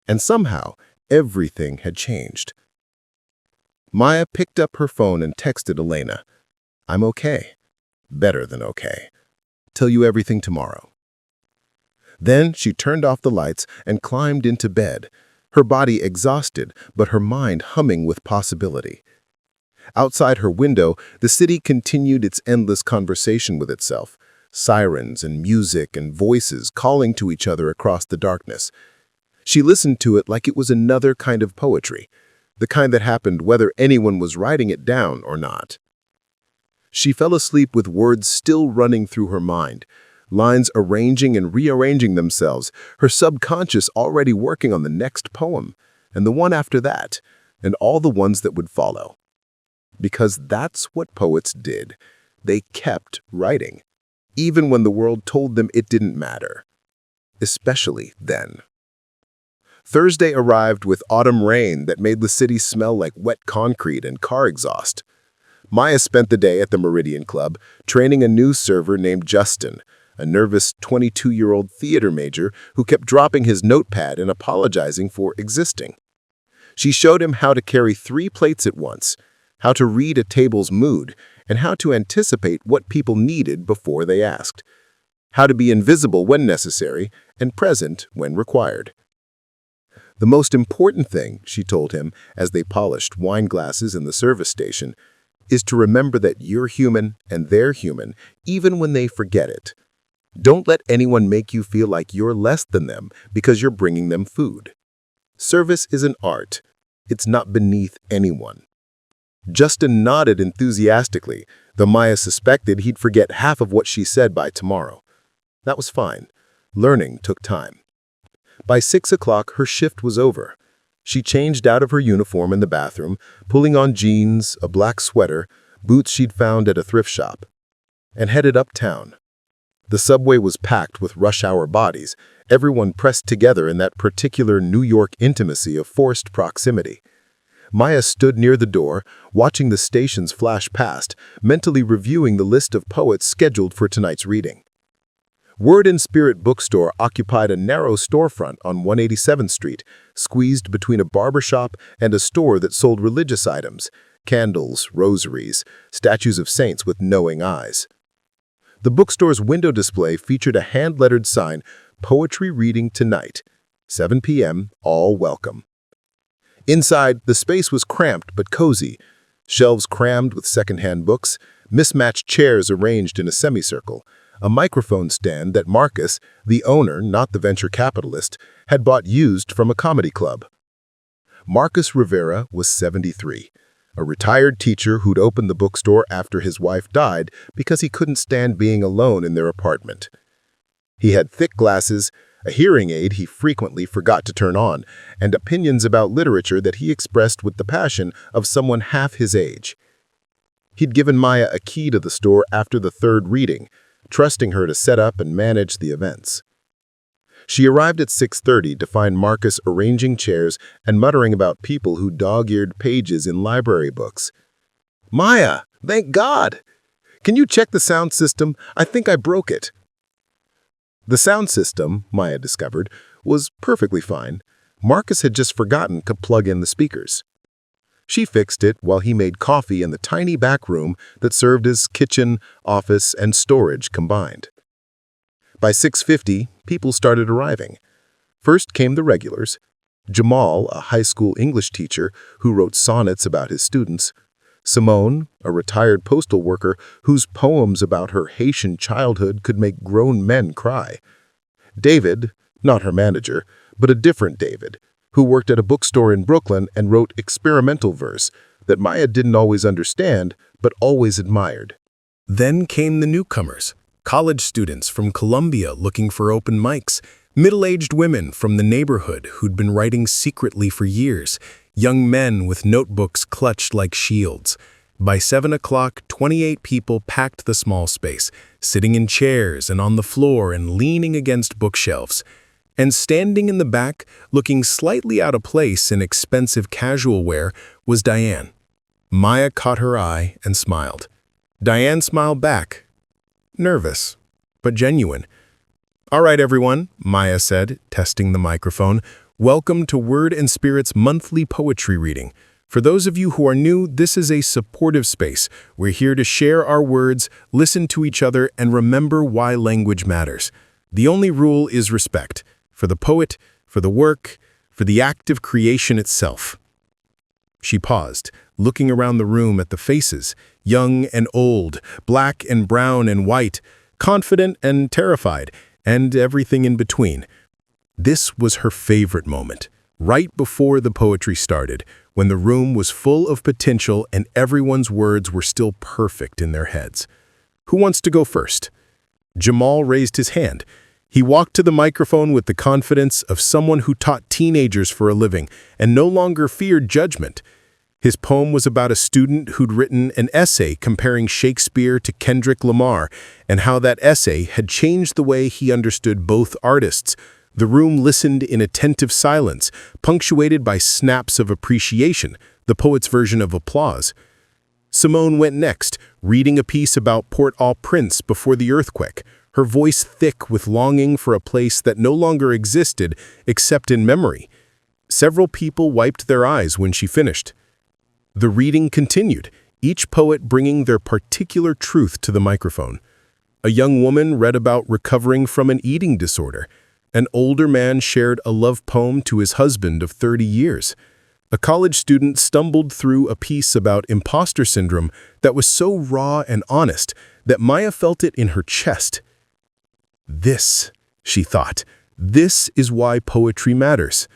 C: and somehow everything had changed. Maya picked up her phone and texted Elena, I'm okay. Better than okay. Tell you everything tomorrow. Then she turned off the lights and climbed into bed, her body exhausted but her mind humming with possibility. Outside her window, the city continued its endless conversation with itself, sirens and music and voices calling to each other across the darkness. She listened to it like it was another kind of poetry, the kind that happened whether anyone was writing it down or not. She fell asleep with words still running through her mind, lines arranging and rearranging themselves, her subconscious already working on the next poem, and the one after that, and all the ones that would follow. Because that's what poets did. They kept writing, even when the world told them it didn't matter. Especially then. Thursday arrived with autumn rain that made the city smell like wet concrete and car exhaust. Maya spent the day at the Meridian Club, training a new server named Justin, a nervous 22-year-old theater major who kept dropping his notepad and apologizing for existing. She showed him how to carry 3 plates at once, how to read a table's mood, and how to anticipate what people needed before they asked, how to be invisible when necessary and present when required. The most important thing, she told him as they polished wine glasses in the service station, is to remember that you're human and they're human, even when they forget it. Don't let anyone make you feel like you're less than them because you're bringing them food.
A: Service is an art. It's not beneath anyone. Justin nodded enthusiastically, though Maya suspected he'd forget half of what she said by tomorrow. That was fine. Learning took time. By 6 o'clock, her shift was over. She changed out of her uniform in the bathroom, pulling on jeans, a black sweater, boots she'd found at a thrift shop, and headed uptown. The subway was packed with rush-hour bodies, everyone pressed together in that particular New York intimacy of forced proximity. Maya stood near the door, watching the stations flash past, mentally reviewing the list of poets scheduled for tonight's reading. Word and Spirit bookstore occupied a narrow storefront on 187th Street, squeezed between a barbershop and a store that sold religious items, candles, rosaries, statues of saints with knowing eyes. The bookstore's window display featured a hand-lettered sign, "Poetry Reading Tonight, 7 p.m., all welcome." Inside, the space was cramped but cozy, shelves crammed with secondhand books, mismatched chairs arranged in a semicircle, a microphone stand that Marcus, the owner, not the venture capitalist, had bought used from a comedy club. Marcus Rivera was 73, a retired teacher who'd opened the bookstore after his wife died because he couldn't stand being alone in their apartment. He had thick glasses, a hearing aid he frequently forgot to turn on, and opinions about literature that he expressed with the passion of someone half his age. He'd given Maya a key to the store after the third reading, trusting her to set up and manage the events. She arrived at 6:30 to find Marcus arranging chairs and muttering about people who dog-eared pages in library books. "Maya, thank God! Can you check the sound system? I think I broke it." The sound system, Maya discovered, was perfectly fine. Marcus had just forgotten to plug in the speakers. She fixed it while he made coffee in the tiny back room that served as kitchen, office, and storage combined. By 6:50, people started arriving. First came the regulars. Jamal, a high school English teacher who wrote sonnets about his students. Simone, a retired postal worker whose poems about her Haitian childhood could make grown men cry. David, not her manager, but a different David, who worked at a bookstore in Brooklyn and wrote experimental verse that Maya didn't always understand, but always admired.
B: Then came the newcomers, college students from Columbia looking for open mics, middle-aged women from the neighborhood who'd been writing secretly for years, young men with notebooks clutched like shields. By 7 o'clock, 28 people packed the small space, sitting in chairs and on the floor and leaning against bookshelves. And standing in the back, looking slightly out of place in expensive casual wear, was Diane. Maya caught her eye and smiled. Diane smiled back. Nervous, but genuine. "All right, everyone," Maya said, testing the microphone. "Welcome to Word and Spirit's monthly poetry reading. For those of you who are new, this is a supportive space. We're here to share our words, listen to each other, and remember why language matters. The only rule is respect. For the poet, for the work, for the act of creation itself." She paused, looking around the room at the faces, young and old, black and brown and white, confident and terrified, and everything in between. This was her favorite moment, right before the poetry started, when the room was full of potential and everyone's words were still perfect in their heads. Who wants to go first? Jamal raised his hand. He walked to the microphone with the confidence of someone who taught teenagers for a living and no longer feared judgment. His poem was about a student who'd written an essay comparing Shakespeare to Kendrick Lamar and how that essay had changed the way he understood both artists. The room listened in attentive silence, punctuated by snaps of appreciation, the poet's version of applause. Simone went next, reading a piece about Port-au-Prince before the earthquake, her voice thick with longing for a place that no longer existed except in memory. Several people wiped their eyes when she finished. The reading continued, each poet bringing their particular truth to the microphone. A young woman read about recovering from an eating disorder. An older man shared a love poem to his husband of 30 years. A college student stumbled through a piece about imposter syndrome that was so raw and honest that Maya felt it in her chest. This, she thought, this is why poetry matters.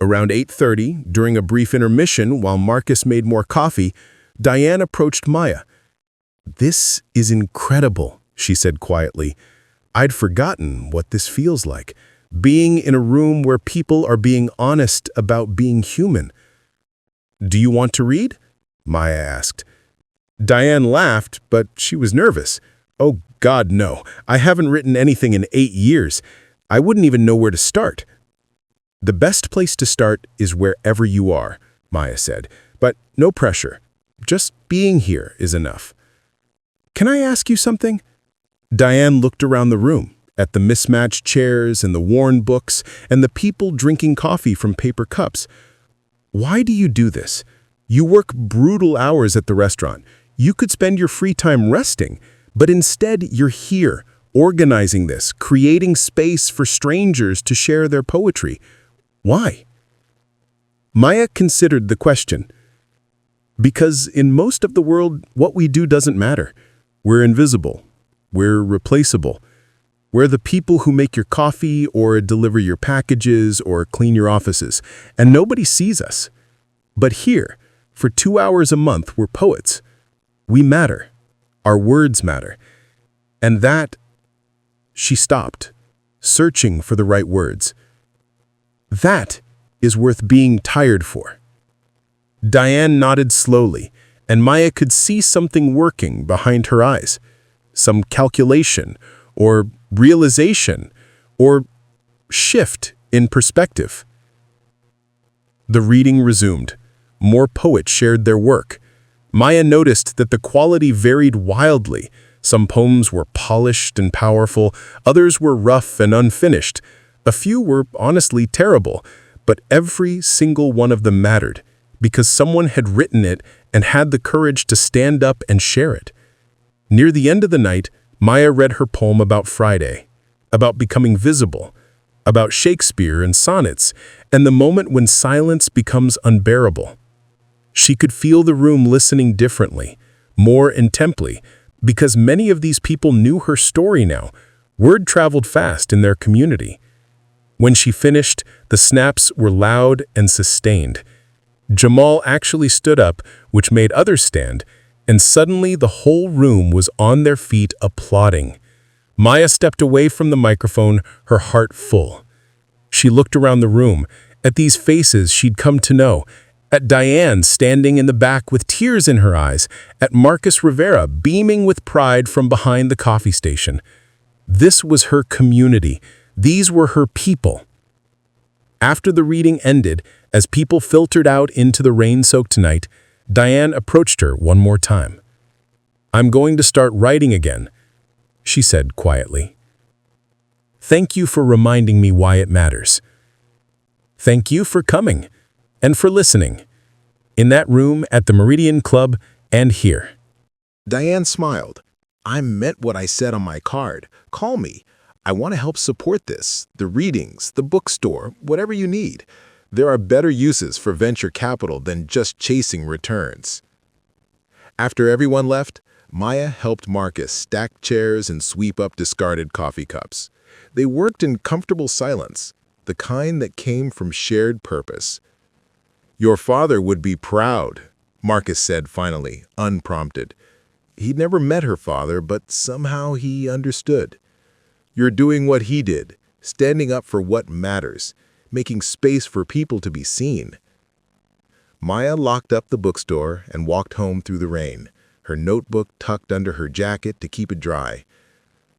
C: Around 8:30, during a brief intermission while Marcus made more coffee, Diane approached Maya. "This is incredible," she said quietly. "I'd forgotten what this feels like, being in a room where people are being honest about being human." "Do you want to read?" Maya asked. Diane laughed, but she was nervous. "Oh, God, no. I haven't written anything in 8 years. I wouldn't even know where to start." "The best place to start is wherever you are," Maya said. "But no pressure. Just being here is enough." "Can I ask you something?" Diane looked around the room, at the mismatched chairs and the worn books and the people drinking coffee from paper cups. "Why do you do this? You work brutal hours at the restaurant. You could spend your free time resting, but instead you're here, organizing this, creating space for strangers to share their poetry. Why?" Maya considered the question. "Because in most of the world, what we do doesn't matter. We're invisible. We're replaceable. We're the people who make your coffee or deliver your packages or clean your offices, and nobody sees us. But here, for 2 hours a month, we're poets. We matter. Our words matter. And that—" She stopped, searching for the right words. "That is worth being tired for." Diane nodded slowly, and Maya could see something working behind her eyes. Some calculation, or realization, or shift in perspective. The reading resumed. More poets shared their work. Maya noticed that the quality varied wildly. Some poems were polished and powerful, others were rough and unfinished. A few were honestly terrible, but every single one of them mattered, because someone had written it and had the courage to stand up and share it. Near the end of the night, Maya read her poem about Friday, about becoming visible, about Shakespeare and sonnets, and the moment when silence becomes unbearable. She could feel the room listening differently, more intently, because many of these people knew her story now. Word traveled fast in their community. When she finished, the snaps were loud and sustained. Jamal actually stood up, which made others stand, and suddenly the whole room was on their feet applauding. Maya stepped away from the microphone, her heart full. She looked around the room, at these faces she'd come to know, at Diane standing in the back with tears in her eyes, at Marcus Rivera beaming with pride from behind the coffee station. This was her community. These were her people. After the reading ended, as people filtered out into the rain-soaked night, Diane approached her one more time. "I'm going to start writing again," she said quietly. "Thank you for reminding me why it matters. Thank you for coming and for listening, in that room at the Meridian Club and here."
A: Diane smiled. "I meant what I said on my card. Call me. I want to help support this, the readings, the bookstore, whatever you need. There are better uses for venture capital than just chasing returns." After everyone left, Maya helped Marcus stack chairs and sweep up discarded coffee cups. They worked in comfortable silence, the kind that came from shared purpose. "Your father would be proud," Marcus said finally, unprompted. He'd never met her father, but somehow he understood. "You're doing what he did, standing up for what matters, making space for people to be seen." Maya locked up the bookstore and walked home through the rain, her notebook tucked under her jacket to keep it dry.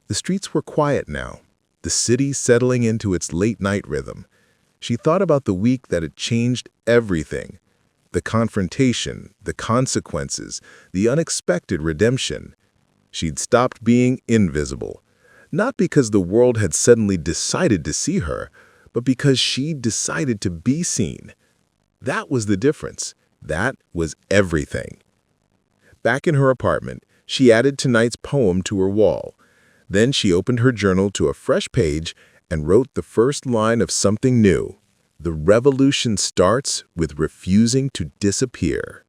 A: The streets were quiet now, the city settling into its late-night rhythm. She thought about the week that had changed everything. The confrontation, the consequences, the unexpected redemption. She'd stopped being invisible. Not because the world had suddenly decided to see her, but because she decided to be seen. That was the difference. That was everything. Back in her apartment, she added tonight's poem to her wall. Then she opened her journal to a fresh page and wrote the first line of something new. The revolution starts with refusing to disappear.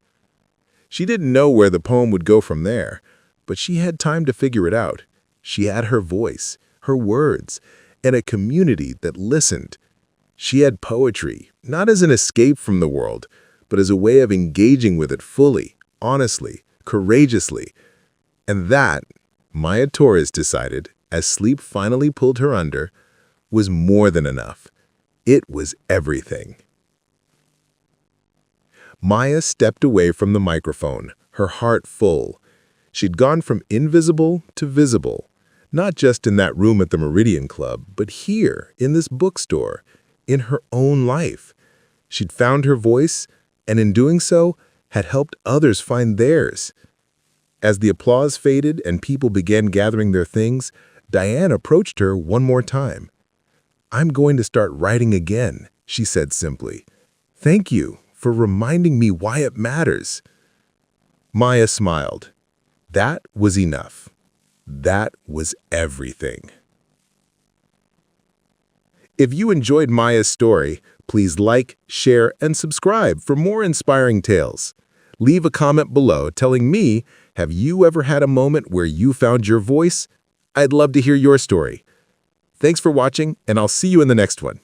A: She didn't know where the poem would go from there, but she had time to figure it out. She had her voice, her words, and a community that listened.
B: She had poetry, not as an escape from the world, but as a way of engaging with it fully, honestly, courageously. And that, Maya Torres decided, as sleep finally pulled her under, was more than enough. It was everything. Maya stepped away from the microphone, her heart full. She'd gone from invisible to visible, not just in that room at the Meridian Club, but here, in this bookstore, in her own life. She'd found her voice, and in doing so, had helped others find theirs. As the applause faded and people began gathering their things, Diane approached her one more time. "I'm going to start writing again," she said simply. "Thank you for reminding me why it matters." Maya smiled. That was enough. That was everything. If you enjoyed Maya's story, please like, share, and subscribe for more inspiring tales. Leave a comment below telling me, have you ever had a moment where you found your voice? I'd love to hear your story. Thanks for watching, and I'll see you in the next one.